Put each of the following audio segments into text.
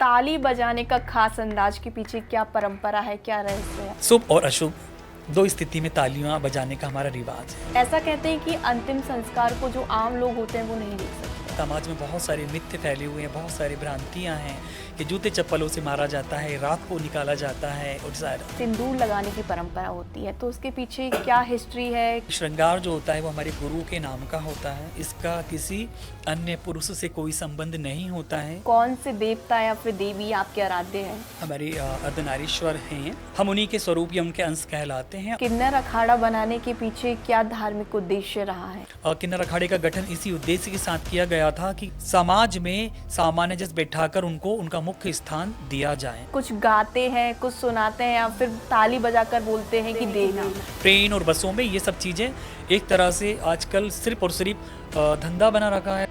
ताली बजाने का खास अंदाज के पीछे क्या परंपरा है, क्या रहस्य है? शुभ और अशुभ दो स्थिति में तालियां बजाने का हमारा रिवाज है। ऐसा कहते हैं कि अंतिम संस्कार को जो आम लोग होते हैं वो नहीं देख सकते। समाज में बहुत सारे मिथ्य फैले हुए हैं, बहुत सारी भ्रांतियां हैं कि जूते चप्पलों से मारा जाता है, रात को निकाला जाता है और सारा सिंदूर लगाने की परंपरा होती है, तो उसके पीछे क्या हिस्ट्री है? श्रृंगार जो होता है वो हमारे गुरु के नाम का होता है। इसका किसी अन्य पुरुष से कोई संबंध नहीं होता है। कौन से देवता या फिर देवी आपके आराध्य हैं? हमारे अर्धनारीश्वर हैं, हम उन्हीं के स्वरूप या उनके अंश कहलाते हैं। किन्नर अखाड़ा बनाने के पीछे क्या धार्मिक उद्देश्य रहा है? किन्नर अखाड़े का गठन इसी उद्देश्य के साथ किया गया था कि समाज में सामान्य जस बैठाकर उनको उनका मुख्य स्थान दिया जाए। कुछ गाते हैं, कुछ सुनाते हैं या फिर ताली बजाकर बोलते हैं कि देना। ट्रेन और बसों में ये सब चीजें एक तरह से आजकल सिर्फ और सिर्फ धंधा बना रखा है।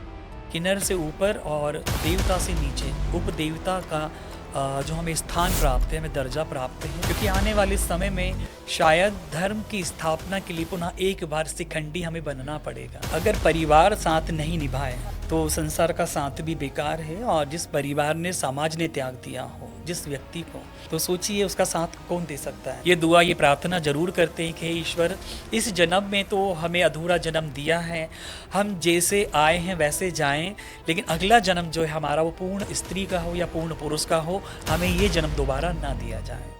किन्नर से ऊपर और देवता से नीचे उप देवता का जो हमें स्थान प्राप्त है, हमें दर्जा प्राप्त है, क्योंकि आने वाले समय में शायद धर्म की स्थापना के लिए पुनः एक बार शिखंडी हमें बनना पड़ेगा। अगर परिवार साथ नहीं निभाए तो संसार का साथ भी बेकार है, और जिस परिवार ने समाज ने त्याग दिया हो जिस व्यक्ति को, तो सोचिए उसका साथ कौन दे सकता है। ये दुआ ये प्रार्थना जरूर करते हैं कि हे ईश्वर, इस जन्म में तो हमें अधूरा जन्म दिया है, हम जैसे आए हैं वैसे जाएं, लेकिन अगला जन्म जो है हमारा वो पूर्ण स्त्री का हो या पूर्ण पुरुष का हो, हमें ये जन्म दोबारा ना दिया जाए।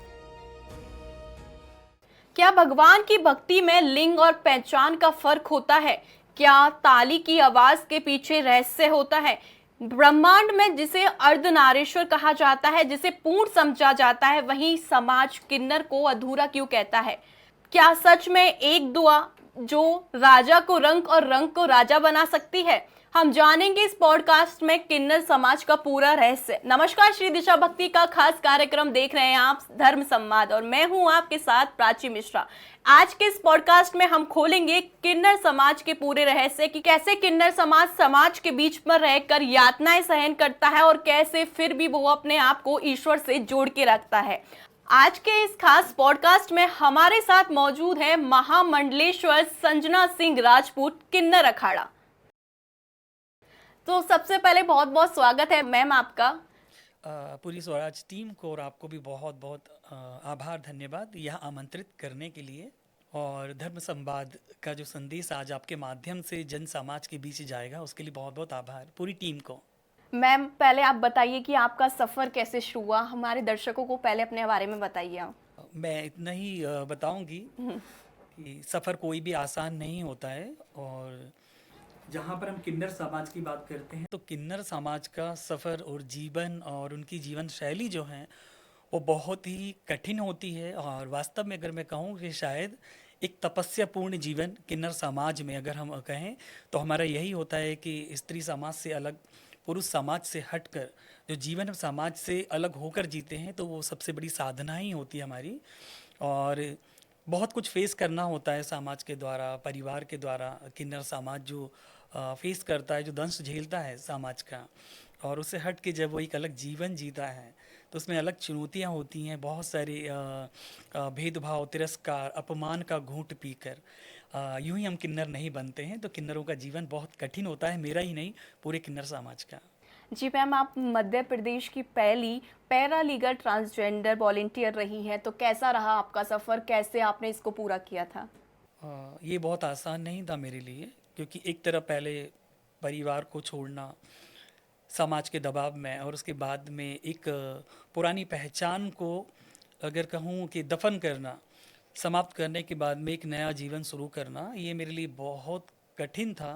क्या भगवान की भक्ति में लिंग और पहचान का फर्क होता है? क्या ताली की आवाज के पीछे रहस्य होता है? ब्रह्मांड में जिसे अर्धनारीश्वर कहा जाता है, जिसे पूर्ण समझा जाता है, वहीं समाज किन्नर को अधूरा क्यों कहता है? क्या सच में एक दुआ जो राजा को रंक और रंक को राजा बना सकती है? हम जानेंगे इस पॉडकास्ट में किन्नर समाज का पूरा रहस्य। नमस्कार, श्री दिशा भक्ति का खास कार्यक्रम देख रहे हैं आप, धर्म संवाद, और मैं हूं आपके साथ प्राची मिश्रा। आज के इस पॉडकास्ट में हम खोलेंगे किन्नर समाज के पूरे रहस्य कि कैसे किन्नर समाज के बीच पर रहकर यातनाएं सहन करता है और कैसे फिर भी वो अपने आप को ईश्वर से जोड़ के रखता है। आज के इस खास पॉडकास्ट में हमारे साथ मौजूद है महामंडलेश्वर संजना सिंह राजपूत, किन्नर अखाड़ा। तो सबसे पहले बहुत बहुत स्वागत है मैम आपका। पूरी स्वराज टीम को और आपको भी बहुत बहुत आभार, धन्यवाद यहाँ आमंत्रित करने के लिए। और धर्म संवाद का जो संदेश आज आपके माध्यम से जन समाज के बीच जाएगा, उसके लिए बहुत बहुत आभार पूरी टीम को। मैम, पहले आप बताइए कि आपका सफ़र कैसे शुरू हुआ। हमारे दर्शकों को पहले अपने बारे में बताइए आप। मैं इतना ही बताऊंगी कि सफ़र कोई भी आसान नहीं होता है, और जहाँ पर हम किन्नर समाज की बात करते हैं तो किन्नर समाज का सफ़र और जीवन और उनकी जीवन शैली जो है वो बहुत ही कठिन होती है। और वास्तव में अगर मैं कहूँ कि शायद एक तपस्यापूर्ण जीवन किन्नर समाज में अगर हम कहें तो हमारा यही होता है कि स्त्री समाज से अलग, पुरुष समाज से हटकर जो जीवन हम समाज से अलग होकर जीते हैं, तो वो सबसे बड़ी साधना ही होती है हमारी। और बहुत कुछ फेस करना होता है समाज के द्वारा, परिवार के द्वारा। किन्नर समाज जो फेस करता है, जो दंश झेलता है समाज का, और उससे हट के जब वो एक अलग जीवन जीता है तो उसमें अलग चुनौतियाँ होती हैं। बहुत सारे भेदभाव, तिरस्कार, अपमान का घूंट पीकर यूं ही हम किन्नर नहीं बनते हैं। तो किन्नरों का जीवन बहुत कठिन होता है, मेरा ही नहीं, पूरे किन्नर समाज का। जी मैम, आप मध्य प्रदेश की पहली पैरालीगल ट्रांसजेंडर वॉलंटियर रही हैं, तो कैसा रहा आपका सफ़र, कैसे आपने इसको पूरा किया था? ये बहुत आसान नहीं था मेरे लिए, क्योंकि एक तरफ पहले परिवार को छोड़ना समाज के दबाव में, और उसके बाद में एक पुरानी पहचान को अगर कहूँ कि दफन करना, समाप्त करने के बाद में एक नया जीवन शुरू करना, ये मेरे लिए बहुत कठिन था।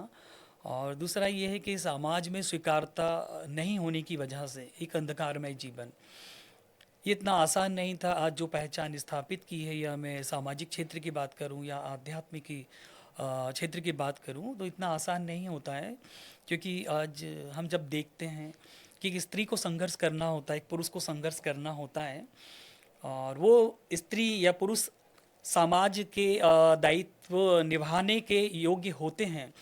और दूसरा ये है कि समाज में स्वीकारता नहीं होने की वजह से एक अंधकारमय जीवन, ये इतना आसान नहीं था। आज जो पहचान स्थापित की है, या मैं सामाजिक क्षेत्र की बात करूं या आध्यात्मिक की क्षेत्र की बात करूं, तो इतना आसान नहीं होता है। क्योंकि आज हम जब देखते हैं कि एक स्त्री को संघर्ष करना होता है, एक पुरुष को संघर्ष करना होता है, और वो स्त्री या पुरुष समाज के दायित्व निभाने के योग्य होते हैं,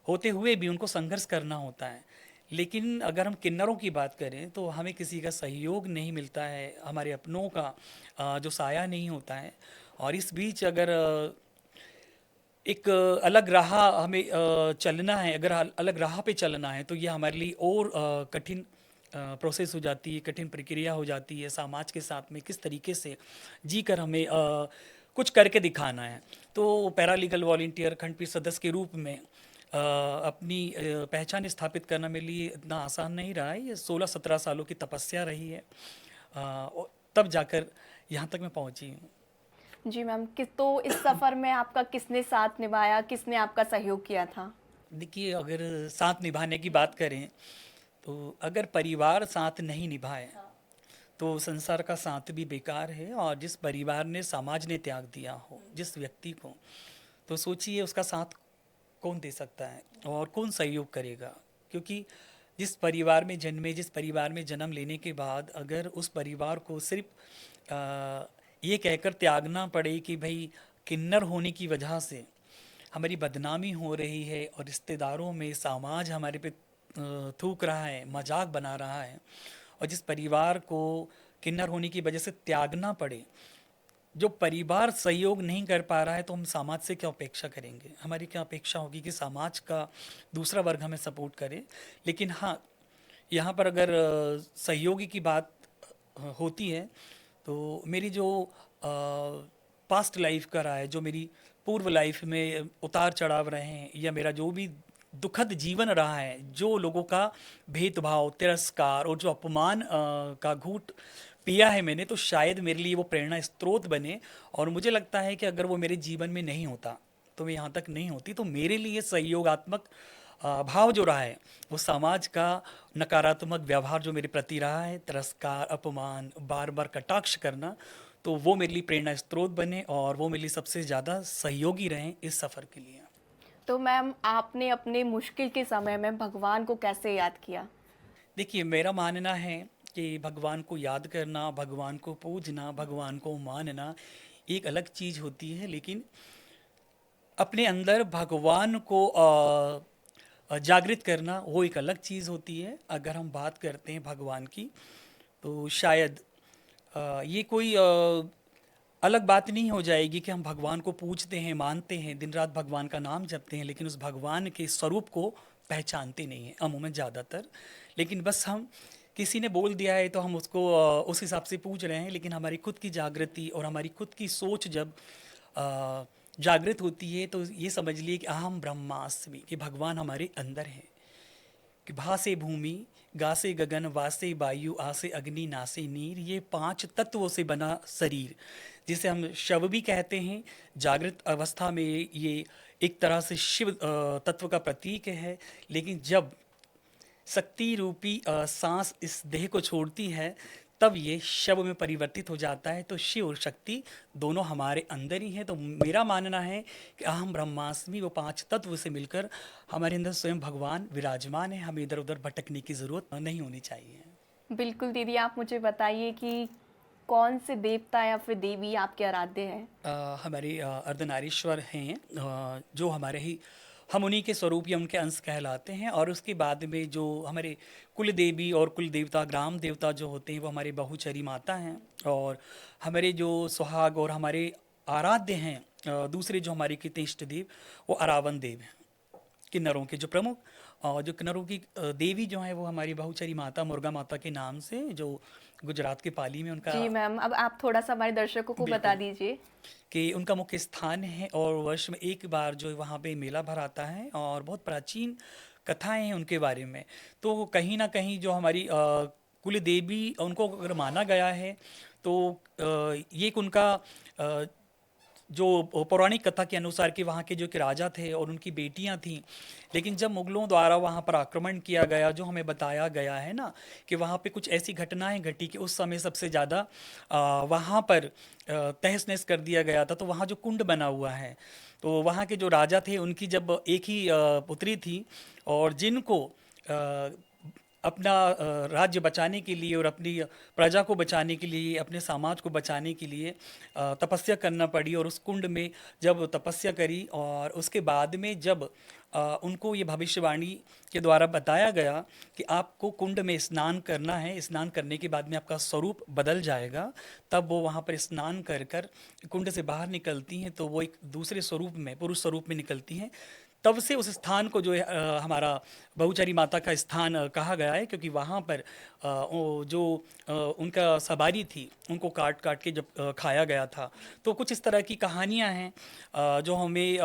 होते हुए भी उनको संघर्ष करना होता है। लेकिन अगर हम किन्नरों की बात करें तो हमें किसी का सहयोग नहीं मिलता है, हमारे अपनों का जो साया नहीं होता है। और इस बीच अगर एक अलग राह हमें चलना है, अगर अलग राह पे चलना है, तो ये हमारे लिए और कठिन प्रोसेस हो जाती है, कठिन प्रक्रिया हो जाती है, समाज के साथ में किस तरीके से जीकर हमें कुछ करके दिखाना है। तो पैरालीगल वॉलंटियर खंडपीठ सदस्य के रूप में अपनी पहचान स्थापित करना मेरे लिए इतना आसान नहीं रहा है। ये 16-17 सालों की तपस्या रही है, और तब जाकर यहाँ तक मैं पहुँची हूँ। जी मैम, किस तो इस सफ़र में आपका किसने साथ निभाया, किसने आपका सहयोग किया था? देखिए, अगर साथ निभाने की बात करें, तो अगर परिवार साथ नहीं निभाए तो संसार का साथ भी बेकार है। और जिस परिवार ने, समाज ने त्याग दिया हो जिस व्यक्ति को, तो सोचिए उसका साथ कौन दे सकता है और कौन सहयोग करेगा। क्योंकि जिस परिवार में जन्मे, जिस परिवार में जन्म लेने के बाद अगर उस परिवार को सिर्फ ये कहकर त्यागना पड़े कि भाई किन्नर होने की वजह से हमारी बदनामी हो रही है और रिश्तेदारों में समाज हमारे पे थूक रहा है, मजाक बना रहा है, और जिस परिवार को किन्नर होने की वजह से त्यागना पड़े, जो परिवार सहयोग नहीं कर पा रहा है, तो हम समाज से क्या अपेक्षा करेंगे? हमारी क्या अपेक्षा होगी कि समाज का दूसरा वर्ग हमें सपोर्ट करे। लेकिन हाँ, यहाँ पर अगर सहयोगी की बात होती है, तो मेरी जो पास्ट लाइफ का रहा है, जो मेरी पूर्व लाइफ में उतार चढ़ाव रहे हैं, या मेरा जो भी दुखद जीवन रहा है, जो लोगों का भेदभाव, तिरस्कार और जो अपमान का घूंट पिया है मैंने, तो शायद मेरे लिए वो प्रेरणा स्रोत बने। और मुझे लगता है कि अगर वो मेरे जीवन में नहीं होता, तो मैं यहाँ तक नहीं होती। तो मेरे लिए सहयोगात्मक भाव जो रहा है, वो समाज का नकारात्मक व्यवहार जो मेरे प्रति रहा है, तिरस्कार, अपमान, बार बार कटाक्ष करना, तो वो मेरे लिए प्रेरणा स्रोत बने और वो मेरे लिए सबसे ज़्यादा सहयोगी रहें इस सफ़र के लिए। तो मैम, आपने अपने मुश्किल के समय में भगवान को कैसे याद किया? देखिए, मेरा मानना है कि भगवान को याद करना, भगवान को पूजना, भगवान को मानना एक अलग चीज़ होती है, लेकिन अपने अंदर भगवान को जागृत करना वो एक अलग चीज़ होती है। अगर हम बात करते हैं भगवान की, तो शायद ये कोई अलग बात नहीं हो जाएगी कि हम भगवान को पूजते हैं, मानते हैं, दिन रात भगवान का नाम जपते हैं, लेकिन उस भगवान के स्वरूप को पहचानते नहीं हैं अमूमन ज़्यादातर। लेकिन बस हम, किसी ने बोल दिया है तो हम उसको उस हिसाब से पूज रहे हैं। लेकिन हमारी खुद की जागृति और हमारी खुद की सोच जब जागृत होती है, तो ये समझ लिए कि अहम ब्रह्मास्मि, कि भगवान हमारे अंदर है। कि भासे भूमि, गासे गगन, वासे वायु, आसे अग्नि, नासे नीर, ये 5 तत्वों से बना शरीर, जिसे हम शव भी कहते हैं। जागृत अवस्था में ये एक तरह से शिव तत्व का प्रतीक है। लेकिन जब शक्ति रूपी सांस इस देह को छोड़ती है, तब ये शव में परिवर्तित हो जाता है। तो शिव और शक्ति दोनों हमारे अंदर ही हैं। तो मेरा मानना है कि अहम ब्रह्मास्मि, वो 5 तत्व से मिलकर हमारे अंदर स्वयं भगवान विराजमान है। हमें इधर उधर भटकने की ज़रूरत नहीं होनी चाहिए। बिल्कुल दीदी, आप मुझे बताइए कि कौन से देवता या फिर देवी आपके आराध्य हैं? हमारे अर्धनारीश्वर हैं, जो हमारे ही, हम उन्हीं के स्वरूप या उनके अंश कहलाते हैं। और उसके बाद में जो हमारे कुल देवी और कुल देवता, ग्राम देवता जो होते हैं, वो हमारे बहुचरी माता हैं। और हमारे जो सुहाग और हमारे आराध्य हैं, दूसरे जो हमारे के इष्ट देव, वो अरावन देव हैं, किन्नरों के जो प्रमुख। और जो किन्नरों की देवी जो है, वो हमारी बहुचरी माता, मुर्गा माता के नाम से, जो गुजरात के पाली में उनका, जी मैम, अब आप थोड़ा सा हमारे दर्शकों को बता बिल्कुल, दीजिए। कि उनका मुख्य स्थान है। और वर्ष में एक बार जो वहाँ पे मेला भर आता है, और बहुत प्राचीन कथाएं हैं उनके बारे में। तो कहीं ना कहीं जो हमारी कुल देवी, उनको अगर माना गया है, तो ये एक उनका जो पौराणिक कथा के अनुसार कि वहाँ के जो कि राजा थे और उनकी बेटियां थीं। लेकिन जब मुगलों द्वारा वहाँ पर आक्रमण किया गया, जो हमें बताया गया है ना, कि वहाँ पे कुछ ऐसी घटनाएं घटी कि उस समय सबसे ज़्यादा वहाँ पर तहस नहस कर दिया गया था। तो वहाँ जो कुंड बना हुआ है, तो वहाँ के जो राजा थे, उनकी जब एक ही पुत्री थी, और जिनको अपना राज्य बचाने के लिए और अपनी प्रजा को बचाने के लिए, अपने समाज को बचाने के लिए तपस्या करना पड़ी। और उस कुंड में जब तपस्या करी, और उसके बाद में जब उनको ये भविष्यवाणी के द्वारा बताया गया कि आपको कुंड में स्नान करना है, स्नान करने के बाद में आपका स्वरूप बदल जाएगा, तब वो वहाँ पर स्नान कर कर कुंड से बाहर निकलती हैं। तो वो एक दूसरे स्वरूप में, पुरुष स्वरूप में निकलती हैं। तब से उस स्थान को जो है हमारा बहुचरी माता का स्थान कहा गया है, क्योंकि वहाँ पर जो उनका सवारी थी उनको काट काट के जब खाया गया था। तो कुछ इस तरह की कहानियाँ हैं जो हमें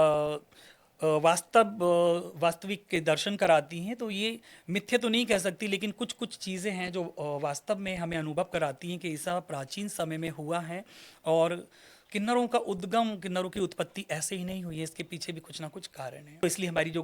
वास्तविक के दर्शन कराती हैं। तो ये मिथ्या तो नहीं कह सकती, लेकिन कुछ कुछ चीज़ें हैं जो वास्तव में हमें अनुभव कराती हैं कि ऐसा प्राचीन समय में हुआ है। और किन्नरों का उद्गम, किन्नरों की उत्पत्ति ऐसे ही नहीं हुई है, इसके पीछे भी कुछ ना कुछ कारण है। तो इसलिए हमारी जो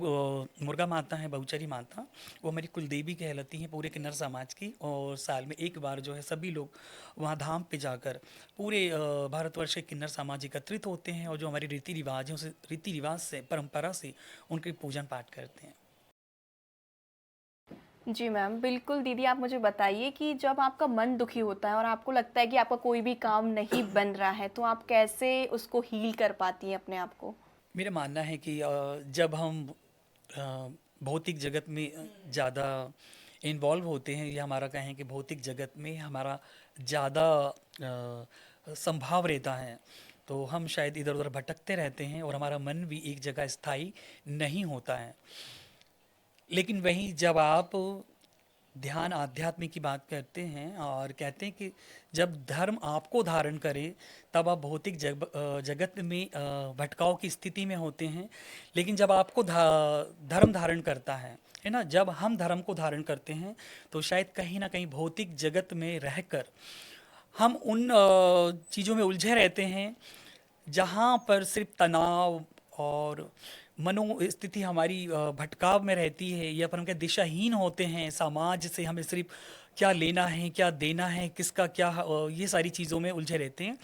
मुर्गा माता है, बहुचरी माता, वो हमारी कुल देवी कहलाती हैं पूरे किन्नर समाज की। और साल में एक बार जो है सभी लोग वहाँ धाम पे जाकर पूरे भारतवर्ष के किन्नर समाज एकत्रित होते हैं और जो हमारी रीति रिवाज है उस रीति रिवाज से, परंपरा से उनके पूजन पाठ करते हैं। जी मैम, बिल्कुल दीदी, आप मुझे बताइए कि जब आपका मन दुखी होता है और आपको लगता है कि आपका कोई भी काम नहीं बन रहा है, तो आप कैसे उसको हील कर पाती हैं अपने आप को? मेरा मानना है कि जब हम अ, भौतिक जगत में ज़्यादा इन्वॉल्व होते हैं, या हमारा कहें कि भौतिक जगत में हमारा ज़्यादा संभाव रहता है, तो हम शायद इधर उधर भटकते रहते हैं और हमारा मन भी एक जगह स्थायी नहीं होता है। लेकिन वहीं जब आप ध्यान आध्यात्म की बात करते हैं और कहते हैं कि जब धर्म आपको धारण करे, तब आप भौतिक जगत में भटकाव की स्थिति में होते हैं। लेकिन जब आपको धर्म धारण करता है ना, जब हम धर्म को धारण करते हैं, तो शायद कहीं ना कहीं भौतिक जगत में रहकर हम उन चीज़ों में उलझे रहते हैं जहाँ पर सिर्फ तनाव और मनोस्थिति हमारी भटकाव में रहती है, या पर हम क्या दिशाहीन होते हैं। समाज से हमें सिर्फ क्या लेना है, क्या देना है, किसका क्या, ये सारी चीज़ों में उलझे रहते हैं।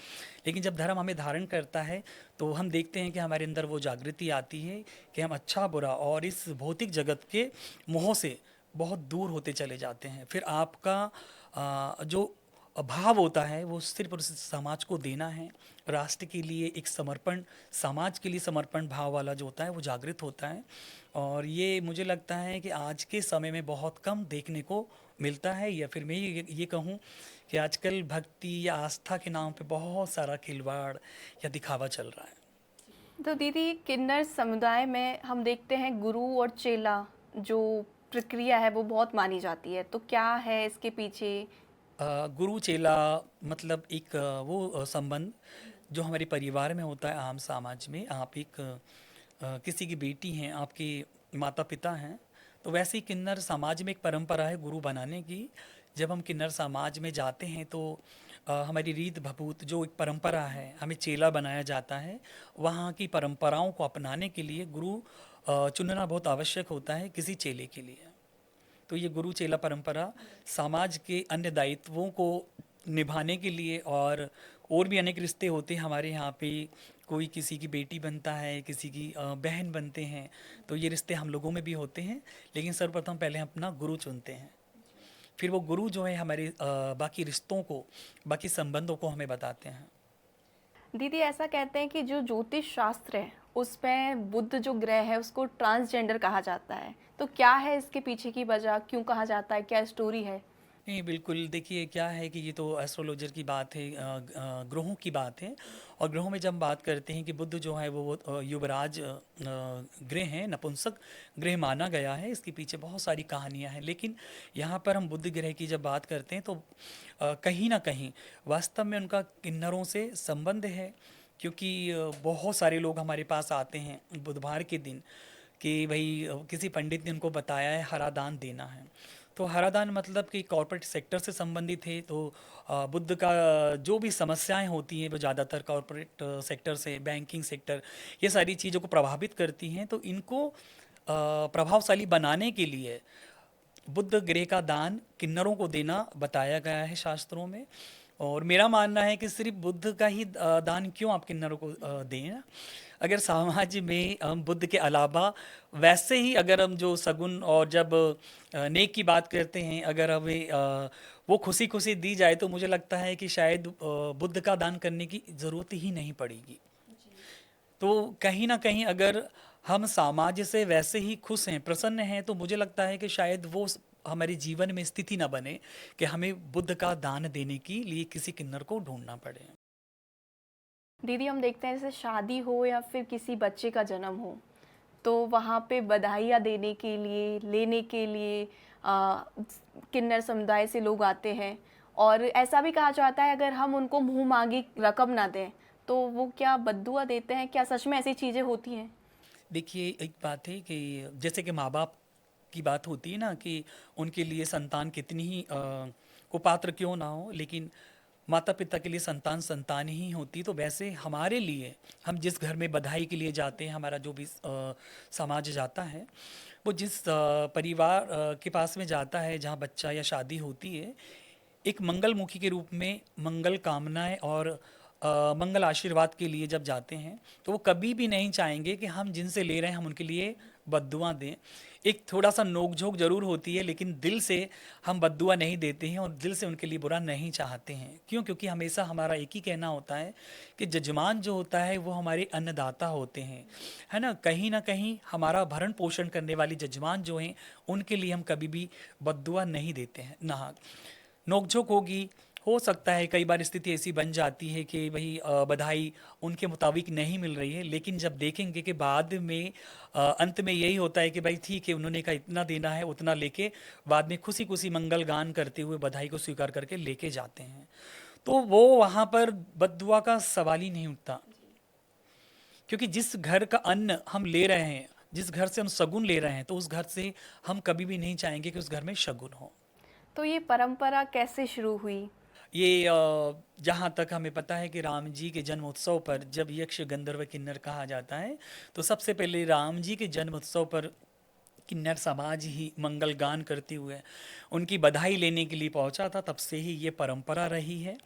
लेकिन जब धर्म हमें धारण करता है, तो हम देखते हैं कि हमारे अंदर वो जागृति आती है कि हम अच्छा बुरा और इस भौतिक जगत के मोह से बहुत दूर होते चले जाते हैं। फिर आपका जो भाव होता है वो सिर्फ और सिर्फ समाज को देना है, राष्ट्र के लिए एक समर्पण, समाज के लिए समर्पण भाव वाला जो होता है वो जागृत होता है। और ये मुझे लगता है कि आज के समय में बहुत कम देखने को मिलता है, या फिर मैं ये कहूँ कि आजकल भक्ति या आस्था के नाम पे बहुत सारा खिलवाड़ या दिखावा चल रहा है। तो दीदी, किन्नर समुदाय में हम देखते हैं गुरु और चेला जो प्रक्रिया है वो बहुत मानी जाती है, तो क्या है इसके पीछे? गुरु चेला मतलब एक वो संबंध जो हमारे परिवार में होता है, आम समाज में। आप एक किसी की बेटी हैं, आपके माता पिता हैं, तो वैसे ही किन्नर समाज में एक परंपरा है गुरु बनाने की। जब हम किन्नर समाज में जाते हैं तो हमारी रीत भपूत जो एक परंपरा है, हमें चेला बनाया जाता है। वहाँ की परंपराओं को अपनाने के लिए गुरु चुनना बहुत आवश्यक होता है किसी चेले के लिए। तो ये गुरु चेला परंपरा समाज के अन्य दायित्वों को निभाने के लिए, और भी अनेक रिश्ते होते हैं हमारे यहाँ पे। कोई किसी की बेटी बनता है, किसी की बहन बनते हैं, तो ये रिश्ते हम लोगों में भी होते हैं। लेकिन सर्वप्रथम पहले हम अपना गुरु चुनते हैं, फिर वो गुरु जो है हमारे बाकी रिश्तों को, बाकी संबंधों को हमें बताते हैं। दीदी, ऐसा कहते हैं कि जो ज्योतिष शास्त्र है उसमें बुध जो ग्रह है उसको ट्रांसजेंडर कहा जाता है, तो क्या है इसके पीछे की वजह, क्यों कहा जाता है, क्या स्टोरी है? नहीं, बिल्कुल, देखिए क्या है कि ये तो एस्ट्रोलॉजर की बात है, ग्रहों की बात है। और ग्रहों में जब हम बात करते हैं कि बुध जो है वो युवराज ग्रह हैं, नपुंसक ग्रह माना गया है, इसके पीछे बहुत सारी कहानियां हैं। लेकिन यहाँ पर हम बुध ग्रह की जब बात करते हैं तो कहीं ना कहीं वास्तव में उनका किन्नरों से संबंध है। क्योंकि बहुत सारे लोग हमारे पास आते हैं बुधवार के दिन कि भाई किसी पंडित ने उनको बताया है हरा दान देना है। तो हरा दान मतलब कि कॉरपोरेट सेक्टर से संबंधित है। तो बुद्ध का जो भी समस्याएं होती हैं वो ज़्यादातर कॉरपोरेट सेक्टर से, बैंकिंग सेक्टर, ये सारी चीज़ों को प्रभावित करती हैं। तो इनको प्रभावशाली बनाने के लिए बुद्ध ग्रह का दान किन्नरों को देना बताया गया है शास्त्रों में। और मेरा मानना है कि सिर्फ बुद्ध का ही दान क्यों आप किन्नरों को दें। अगर समाज में हम बुद्ध के अलावा वैसे ही अगर हम जो सगुन और जब नेक की बात करते हैं, अगर हमें वो खुशी खुशी दी जाए, तो मुझे लगता है कि शायद बुद्ध का दान करने की ज़रूरत ही नहीं पड़ेगी। तो कहीं ना कहीं अगर हम समाज से वैसे ही खुश हैं, प्रसन्न हैं, तो मुझे लगता है कि शायद वो हमारे जीवन में स्थिति ना बने कि हमें बुद्ध का दान देने के लिए किसी किन्नर को ढूंढना पड़े। दीदी, हम देखते हैं जैसे शादी हो या फिर किसी बच्चे का जन्म हो, तो वहाँ पे बधाइयाँ देने के लिए, लेने के लिए किन्नर समुदाय से लोग आते हैं। और ऐसा भी कहा जाता है अगर हम उनको मुँह मांगी रकम ना दें तो वो क्या बद्दुआ देते हैं? क्या सच में ऐसी चीज़ें होती हैं? देखिए, एक बात है कि जैसे कि माँ-बाप की बात होती है ना कि उनके लिए संतान कितनी ही कुपात्र क्यों ना हो, लेकिन माता-पिता के लिए संतान संतान ही होती है। तो वैसे हमारे लिए, हम जिस घर में बधाई के लिए जाते हैं, हमारा जो भी समाज जाता है, वो जिस परिवार के पास में जाता है जहाँ बच्चा या शादी होती है, एक मंगलमुखी के रूप में मंगल कामनाएं और मंगल आशीर्वाद के लिए जब जाते हैं, तो वो कभी भी नहीं चाहेंगे कि हम जिनसे ले रहे हैं हम उनके लिए बद्दुआ दें। एक थोड़ा सा नोक-झोंक ज़रूर होती है, लेकिन दिल से हम बद्दुआ नहीं देते हैं और दिल से उनके लिए बुरा नहीं चाहते हैं। क्यों? क्योंकि हमेशा हमारा एक ही कहना होता है कि जजमान जो होता है वो हमारे अन्नदाता होते हैं, है ना? कहीं न कहीं हमारा भरण-पोषण करने वाले जजमान जो हैं, उनके लिए हम कभी भी बद्दुआ नहीं देते हैं, ना। नोक-झोंक होगी, हो सकता है कई बार स्थिति ऐसी बन जाती है कि भई बधाई उनके मुताबिक नहीं मिल रही है, लेकिन जब देखेंगे कि बाद में अंत में यही होता है कि भाई ठीक है, उन्होंने कहा इतना देना है, उतना लेके बाद में खुशी-खुशी मंगल गान करते हुए बधाई को स्वीकार करके लेके जाते हैं। तो वो वहाँ पर बद्दुआ का सवाल ही नहीं उठता, क्योंकि जिस घर का अन्न हम ले रहे हैं, जिस घर से हम शगुन ले रहे हैं, तो उस घर से हम कभी भी नहीं चाहेंगे कि उस घर में शगुन हो। तो ये परंपरा कैसे शुरू हुई? ये जहाँ तक हमें पता है कि राम जी के जन्म उत्सव पर जब यक्ष गंधर्व किन्नर कहा जाता है, तो सबसे पहले राम जी के जन्म उत्सव पर किन्नर समाज ही मंगल गान करते हुए उनकी बधाई लेने के लिए पहुंचा था। तब से ही ये परंपरा रही है,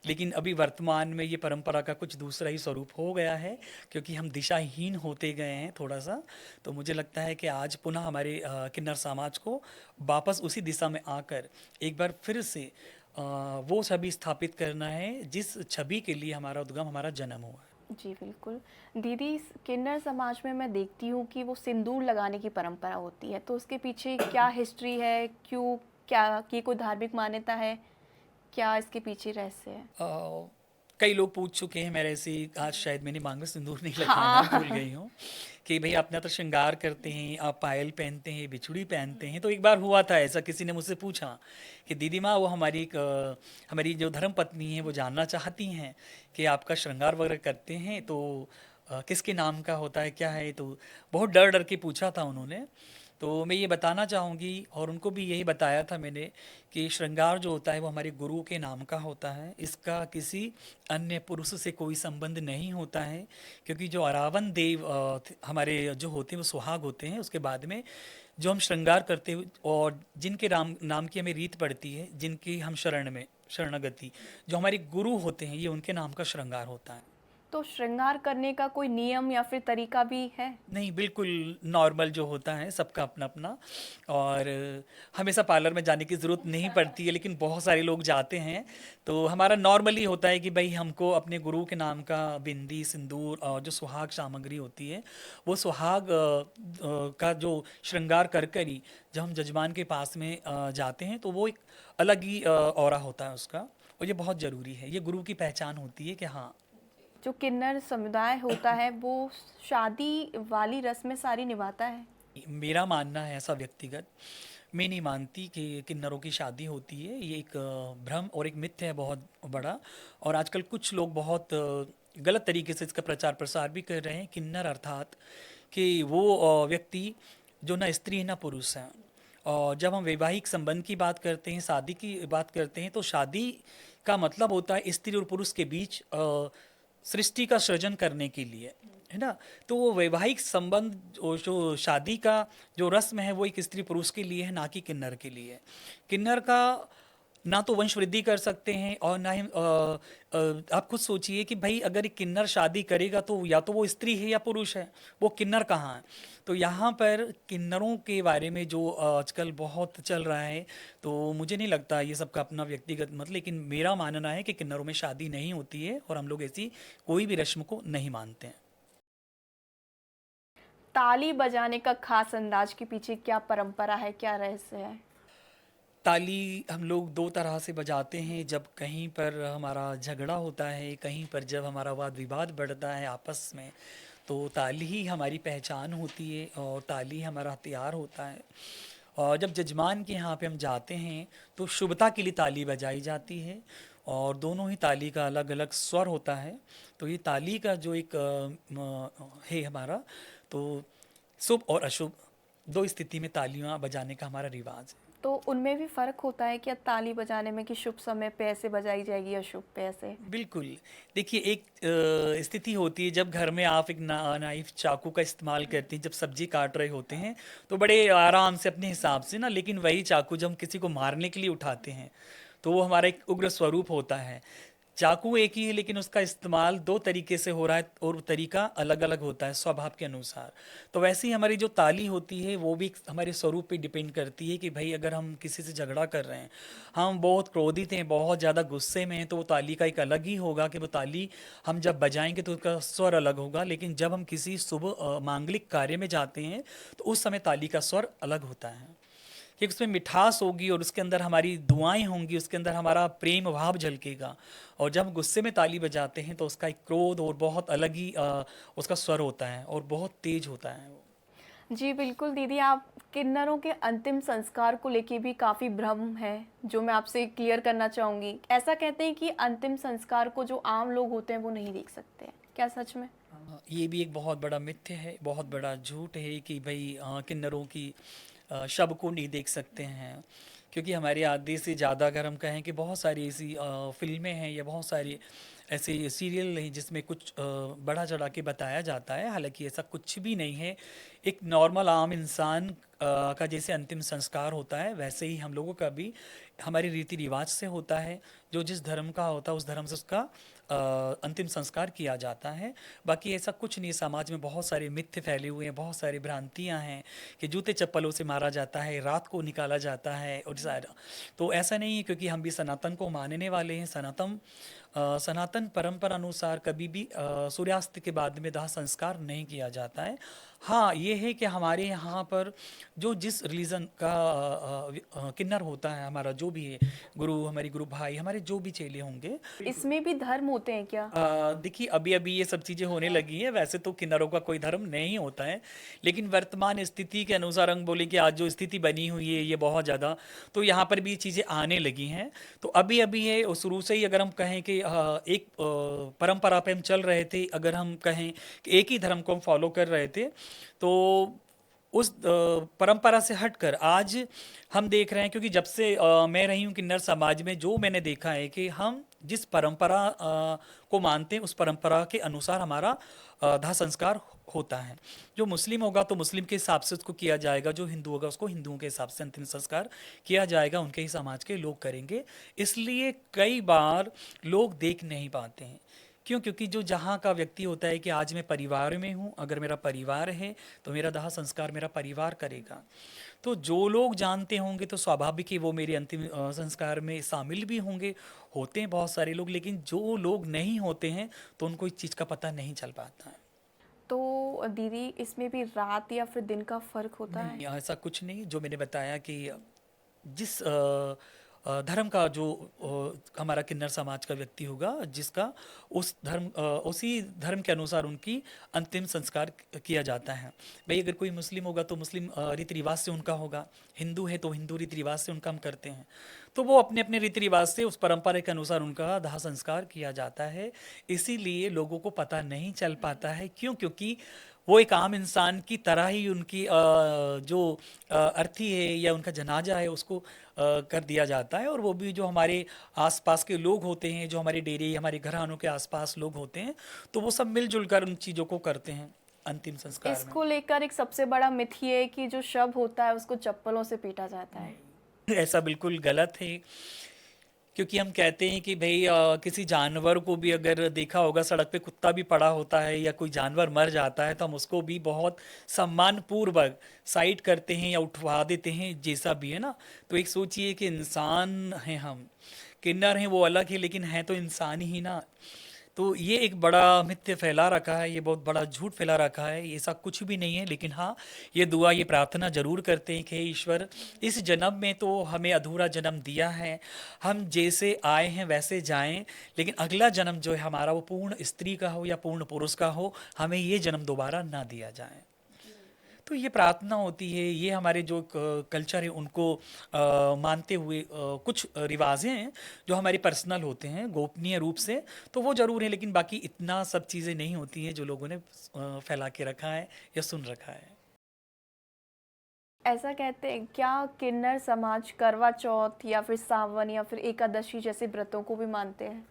लेकिन अभी वर्तमान में ये परंपरा का कुछ दूसरा ही स्वरूप हो गया है, क्योंकि हम दिशाहीन होते गए हैं थोड़ा सा। तो मुझे लगता है कि आज पुनः हमारे किन्नर समाज को वापस उसी दिशा में आकर एक बार फिर से वो छवि स्थापित करना है जिस छवि के लिए हमारा उद्गम, हमारा जन्म हुआ है। जी बिल्कुल। दीदी, किन्नर समाज में मैं देखती हूँ कि वो सिंदूर लगाने की परंपरा होती है, तो उसके पीछे क्या हिस्ट्री है? क्यों? क्या की कोई धार्मिक मान्यता है? क्या इसके पीछे रहस्य है? कई लोग पूछ चुके हैं मेरे से, आज शायद मैंने मांग में सिंदूर नहीं लगाया, भूल हाँ। गई हूँ, कि भाई अपना तो श्रृंगार करते हैं, आप पायल पहनते हैं, बिछुड़ी पहनते हैं। तो एक बार हुआ था ऐसा, किसी ने मुझसे पूछा कि दीदी माँ, वो हमारी हमारी जो धर्म पत्नी है वो जानना चाहती हैं कि आपका श्रृंगार वगैरह करते हैं तो किसके नाम का होता है, क्या है? तो बहुत डर डर के पूछा था उन्होंने। तो मैं ये बताना चाहूँगी, और उनको भी यही बताया था मैंने, कि श्रृंगार जो होता है वो हमारे गुरु के नाम का होता है। इसका किसी अन्य पुरुष से कोई संबंध नहीं होता है, क्योंकि जो अरावण देव हमारे जो होते हैं वो सुहाग होते हैं। उसके बाद में जो हम श्रृंगार करते हुए और जिनके राम नाम की हमें रीत पड़ती है, जिनकी हम शरण में शरणागति, जो हमारे गुरु होते हैं, ये उनके नाम का श्रृंगार होता है। तो श्रृंगार करने का कोई नियम या फिर तरीका भी है? नहीं, बिल्कुल नॉर्मल जो होता है सबका अपना-अपना, और हमेशा पार्लर में जाने की ज़रूरत नहीं पड़ती है, लेकिन बहुत सारे लोग जाते हैं। तो हमारा नॉर्मली होता है कि भई हमको अपने गुरु के नाम का बिंदी, सिंदूर और जो सुहाग सामग्री होती है, वो सुहाग का जो श्रृंगार कर कर ही जब हम जजमान के पास में जाते हैं, तो वो एक अलग ही ऑरा होता है उसका, और ये बहुत ज़रूरी है। ये गुरु की पहचान होती है कि हाँ, जो किन्नर समुदाय होता है वो शादी वाली रस्में सारी निभाता है? मेरा मानना है ऐसा व्यक्तिगत, मैं नहीं मानती कि किन्नरों की शादी होती है। ये एक भ्रम और एक मिथ्या है बहुत बड़ा, और आजकल कुछ लोग बहुत गलत तरीके से इसका प्रचार प्रसार भी कर रहे हैं। किन्नर अर्थात कि वो व्यक्ति जो ना स्त्री है ना पुरुष है। और जब हम वैवाहिक संबंध की बात करते हैं, शादी की बात करते हैं, तो शादी का मतलब होता है स्त्री और पुरुष के बीच सृष्टि का सृजन करने के लिए, है ना? तो वो वैवाहिक संबंध जो शादी का जो रस्म है वो एक स्त्री पुरुष के लिए है, ना कि किन्नर के लिए। किन्नर का ना तो वंश वृद्धि कर सकते हैं, और ना ही आप खुद सोचिए कि भाई अगर एक किन्नर शादी करेगा तो या तो वो स्त्री है या पुरुष है, वो किन्नर कहाँ है? तो यहाँ पर किन्नरों के बारे में जो आजकल बहुत चल रहा है, तो मुझे नहीं लगता, ये सबका अपना व्यक्तिगत मत, लेकिन मेरा मानना है कि किन्नरों में शादी नहीं होती है, और हम लोग ऐसी कोई भी रस्म को नहीं मानते हैं। ताली बजाने का खास अंदाज के पीछे क्या परंपरा है, क्या रहस्य है? ताली हम लोग दो तरह से बजाते हैं, जब कहीं पर हमारा झगड़ा होता है, कहीं पर जब हमारा वाद विवाद बढ़ता है आपस में, तो ताली ही हमारी पहचान होती है और ताली हमारा हथियार होता है। और जब जजमान के यहाँ पे हम जाते हैं तो शुभता के लिए ताली बजाई जाती है और दोनों ही ताली का अलग अलग स्वर होता है। तो ये ताली का जो एक है हमारा, तो शुभ और अशुभ दो स्थिति में तालियां बजाने का हमारा रिवाज है। तो उनमें भी फर्क होता है क्या ताली बजाने में, कि शुभ समय पे ऐसे बजाई जाएगी या शुभ पे ऐसे? बिल्कुल। देखिए, एक स्थिति होती है जब घर में आप एक नाइफ चाकू का इस्तेमाल करते हैं, जब सब्जी काट रहे होते हैं तो बड़े आराम से अपने हिसाब से ना, लेकिन वही चाकू जब हम किसी को मारने के लिए उठाते हैं तो वो हमारा एक उग्र स्वरूप होता है। चाकू एक ही है लेकिन उसका इस्तेमाल दो तरीके से हो रहा है और तरीका अलग अलग होता है स्वभाव के अनुसार। तो वैसे ही हमारी जो ताली होती है वो भी हमारे स्वरूप पे डिपेंड करती है कि भाई अगर हम किसी से झगड़ा कर रहे हैं, हम बहुत क्रोधित हैं, बहुत ज़्यादा गुस्से में हैं, तो वो ताली का एक अलग ही होगा कि वो ताली हम जब बजाएंगे तो उसका स्वर अलग होगा। लेकिन जब हम किसी शुभ मांगलिक कार्य में जाते हैं तो उस समय ताली का स्वर अलग होता है, कि उसमें मिठास होगी और उसके अंदर हमारी दुआएं होंगी, उसके अंदर हमारा प्रेम भाव झलकेगा। और जब हम गुस्से में ताली बजाते हैं तो उसका एक क्रोध और बहुत अलग ही उसका स्वर होता है और बहुत तेज होता है वो। जी बिल्कुल दीदी, आप किन्नरों के अंतिम संस्कार को लेके भी काफ़ी भ्रम है, जो मैं आपसे क्लियर करना चाहूँगी। ऐसा कहते हैं कि अंतिम संस्कार को जो आम लोग होते हैं वो नहीं देख सकते हैं, क्या सच में? ये भी एक बहुत बड़ा मिथ्य है, बहुत बड़ा झूठ है कि भाई किन्नरों की शव को नहीं देख सकते हैं। क्योंकि हमारे आधे से ज़्यादा अगर हम कहें कि बहुत सारी ऐसी फिल्में हैं या बहुत सारी ऐसे सीरियल हैं जिसमें कुछ बढ़ा चढ़ा के बताया जाता है, हालांकि ऐसा कुछ भी नहीं है। एक नॉर्मल आम इंसान का जैसे अंतिम संस्कार होता है वैसे ही हम लोगों का भी हमारे रीति रिवाज से होता है। जो जिस धर्म का होता है उस धर्म से उसका अंतिम संस्कार किया जाता है। बाकी ऐसा कुछ नहीं, समाज में बहुत सारे मिथ्य फैले हुए हैं, बहुत सारी भ्रांतियां हैं कि जूते चप्पलों से मारा जाता है, रात को निकाला जाता है और सारा। तो ऐसा नहीं है, क्योंकि हम भी सनातन को मानने वाले हैं। सनातन परंपरा अनुसार कभी भी सूर्यास्त के बाद में दाह संस्कार नहीं किया जाता है। हाँ, ये है कि हमारे यहाँ पर जो जिस रिलीजन का किन्नर होता है, हमारा जो भी है गुरु, हमारे गुरु भाई, हमारे जो भी चेले होंगे, इसमें भी धर्म होते हैं क्या? देखिए अभी अभी ये सब चीज़ें होने लगी हैं। वैसे तो किन्नरों का कोई धर्म नहीं होता है, लेकिन वर्तमान स्थिति के अनुसार हम बोले कि आज जो स्थिति बनी हुई है ये बहुत ज़्यादा, तो यहाँ पर भी ये चीज़ें आने लगी हैं। तो अभी अभी है, और शुरू से ही अगर हम कहें कि एक परंपरा पे हम चल रहे थे, अगर हम कहें कि एक ही धर्म को हम फॉलो कर रहे थे, तो उस परंपरा से हटकर आज हम देख रहे हैं, क्योंकि जब से मैं रही हूँ किन्नर समाज में, जो मैंने देखा है कि हम जिस परंपरा को मानते हैं उस परंपरा के अनुसार हमारा दाह संस्कार होता है। जो मुस्लिम होगा तो मुस्लिम के हिसाब से उसको किया जाएगा, जो हिंदू होगा उसको हिंदुओं के हिसाब से अंतिम संस्कार किया जाएगा, उनके ही समाज के लोग करेंगे। इसलिए कई बार लोग देख नहीं पाते हैं। क्यों? क्योंकि जो जहाँ का व्यक्ति होता है कि आज मैं परिवार में हूँ, अगर मेरा परिवार है तो मेरा दाह संस्कार मेरा परिवार करेगा। तो जो लोग जानते होंगे तो स्वाभाविक ही वो मेरे अंतिम संस्कार में शामिल भी होंगे। होते हैं बहुत सारे लोग, लेकिन जो लोग नहीं होते हैं तो उनको इस चीज़ का पता नहीं चल पाता है। तो दीदी, इसमें भी रात या फिर दिन का फर्क होता है? नहीं, ऐसा कुछ नहीं। जो मैंने बताया कि जिस धर्म का जो हमारा किन्नर समाज का व्यक्ति होगा, जिसका उसी धर्म के अनुसार उनकी अंतिम संस्कार किया जाता है। भाई अगर कोई मुस्लिम होगा तो मुस्लिम रीति रिवाज से उनका होगा, हिंदू है तो हिंदू रीति रिवाज से उनका हम करते हैं। तो वो अपने अपने रीति रिवाज से उस परंपरा के अनुसार उनका दाह संस्कार किया जाता है। इसीलिए लोगों को पता नहीं चल पाता है। क्यों? क्योंकि वो एक आम इंसान की तरह ही उनकी जो अर्थी है या उनका जनाजा है उसको कर दिया जाता है। और वो भी जो हमारे आसपास के लोग होते हैं, जो हमारे डेरे, हमारे घरानों के आसपास लोग होते हैं, तो वो सब मिलजुल कर उन चीज़ों को करते हैं अंतिम संस्कार में। इसको लेकर एक सबसे बड़ा मिथ ये है कि जो शव होता है उसको चप्पलों से पीटा जाता है। ऐसा बिल्कुल गलत है, क्योंकि हम कहते हैं कि भाई किसी जानवर को भी अगर देखा होगा, सड़क पे कुत्ता भी पड़ा होता है या कोई जानवर मर जाता है तो हम उसको भी बहुत सम्मानपूर्वक साइड करते हैं या उठवा देते हैं, जैसा भी है ना। तो एक सोचिए कि इंसान हैं हम, किन्नर हैं वो अलग है लेकिन हैं तो इंसान ही ना। तो ये एक बड़ा मिथ्य फैला रखा है, ये बहुत बड़ा झूठ फैला रखा है, ये ऐसा कुछ भी नहीं है। लेकिन हाँ, ये दुआ, ये प्रार्थना ज़रूर करते हैं कि हे ईश्वर, इस जन्म में तो हमें अधूरा जन्म दिया है, हम जैसे आए हैं वैसे जाएं, लेकिन अगला जन्म जो है हमारा वो पूर्ण स्त्री का हो या पूर्ण पुरुष का हो, हमें ये जन्म दोबारा ना दिया जाए। तो ये प्रार्थना होती है, ये हमारे जो कल्चर है उनको मानते हुए कुछ रिवाजें हैं जो हमारे पर्सनल होते हैं, गोपनीय रूप से, तो वो ज़रूर है। लेकिन बाकी इतना सब चीज़ें नहीं होती हैं जो लोगों ने फैला के रखा है या सुन रखा है। ऐसा कहते हैं क्या किन्नर समाज करवा चौथ या फिर सावन या फिर एकादशी जैसे व्रतों को भी मानते हैं?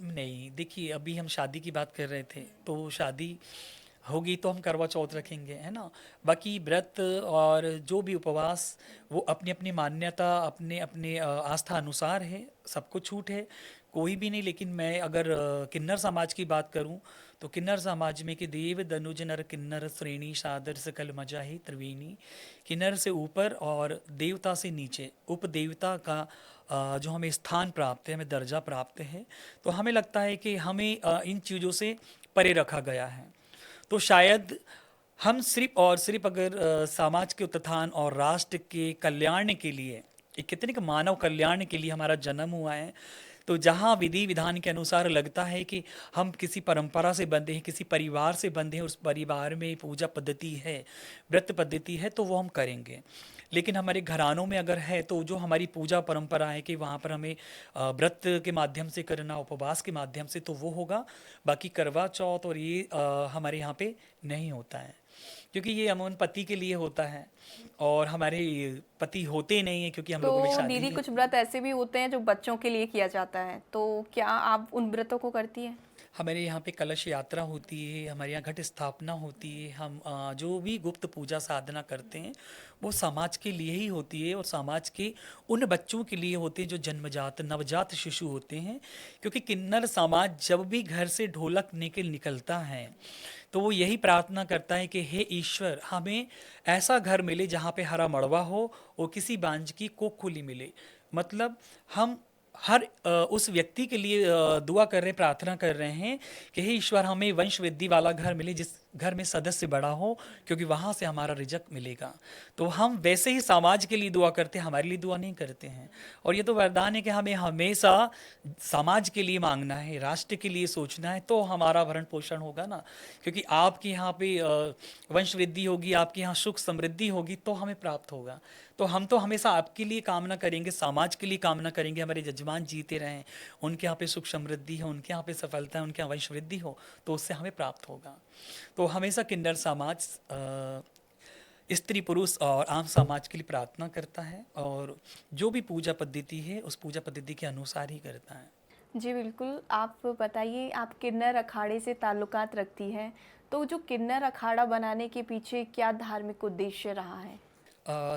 नहीं, देखिए, अभी हम शादी की बात कर रहे थे, तो शादी होगी तो हम करवा चौथ रखेंगे, है ना। बाकी व्रत और जो भी उपवास, वो अपनी अपनी मान्यता, अपने अपने आस्था अनुसार है, सबको छूट है, कोई भी नहीं। लेकिन मैं अगर किन्नर समाज की बात करूं, तो किन्नर समाज में कि देव दनुज नर किन्नर श्रेणी सादर सकल मजा ही त्रिवेणी। किन्नर से ऊपर और देवता से नीचे उपदेवता का जो हमें स्थान प्राप्त है, हमें दर्जा प्राप्त है, तो हमें लगता है कि हमें इन चीज़ों से परे रखा गया है। तो शायद हम सिर्फ और सिर्फ अगर समाज के उत्थान और राष्ट्र के कल्याण के लिए, एक कितने का मानव कल्याण के लिए हमारा जन्म हुआ है, तो जहाँ विधि विधान के अनुसार लगता है कि हम किसी परंपरा से बंधे हैं, किसी परिवार से बंधे हैं, उस परिवार में पूजा पद्धति है, व्रत पद्धति है, तो वो हम करेंगे। लेकिन हमारे घरानों में अगर है तो जो हमारी पूजा परंपरा है कि वहाँ पर हमें व्रत के माध्यम से करना, उपवास के माध्यम से, तो वो होगा। बाकी करवा चौथ और ये हमारे यहाँ पे नहीं होता है, क्योंकि ये अमूमन पति के लिए होता है और हमारे पति होते नहीं है, क्योंकि हम लोगों में तो शादी दीदी है। कुछ व्रत ऐसे भी होते हैं जो बच्चों के लिए किया जाता है, तो क्या आप उन व्रतों को करती हैं? हमारे यहाँ पे कलश यात्रा होती है, हमारे यहाँ घट स्थापना होती है, हम जो भी गुप्त पूजा साधना करते हैं वो समाज के लिए ही होती है, और समाज के उन बच्चों के लिए होते हैं जो जन्मजात नवजात शिशु होते हैं। क्योंकि किन्नर समाज जब भी घर से ढोलक निकलता है, तो वो यही प्रार्थना करता है कि हे ईश्वर, हमें ऐसा घर मिले जहाँ पे हरा मड़वा हो और किसी बांझ की कोख खुली मिले। मतलब हम हर उस व्यक्ति के लिए दुआ कर रहे, प्रार्थना कर रहे हैं कि हे ईश्वर, हमें वंश वृद्धि वाला घर मिले, जिस घर में सदस्य बड़ा हो, क्योंकि वहाँ से हमारा रिजक मिलेगा। तो हम वैसे ही समाज के लिए दुआ करते हैं, हमारे लिए दुआ नहीं करते हैं। और ये तो वरदान है कि हमें हमेशा समाज के लिए मांगना है, राष्ट्र के लिए सोचना है, तो हमारा भरण पोषण होगा ना। क्योंकि आपके यहाँ पे वंश वृद्धि होगी, आपके यहाँ सुख समृद्धि होगी, तो हमें प्राप्त होगा। तो हम तो हमेशा आपके लिए कामना करेंगे, समाज के लिए कामना करेंगे, हमारे जजमान जीते रहें, उनके यहाँ पे सुख समृद्धि हो, उनके यहाँ पे सफलता है, उनके यहाँ वंश वृद्धि हो, तो उससे हमें प्राप्त होगा। तो हमेशा किन्नर समाज स्त्री पुरुष और आम समाज के लिए प्रार्थना करता है, और जो भी पूजा पद्धति है उस पूजा पद्धति के अनुसार ही करता है। जी बिल्कुल, आप बताइए, आप किन्नर अखाड़े से ताल्लुकात रखती हैं, तो जो किन्नर अखाड़ा बनाने के पीछे क्या धार्मिक उद्देश्य रहा है?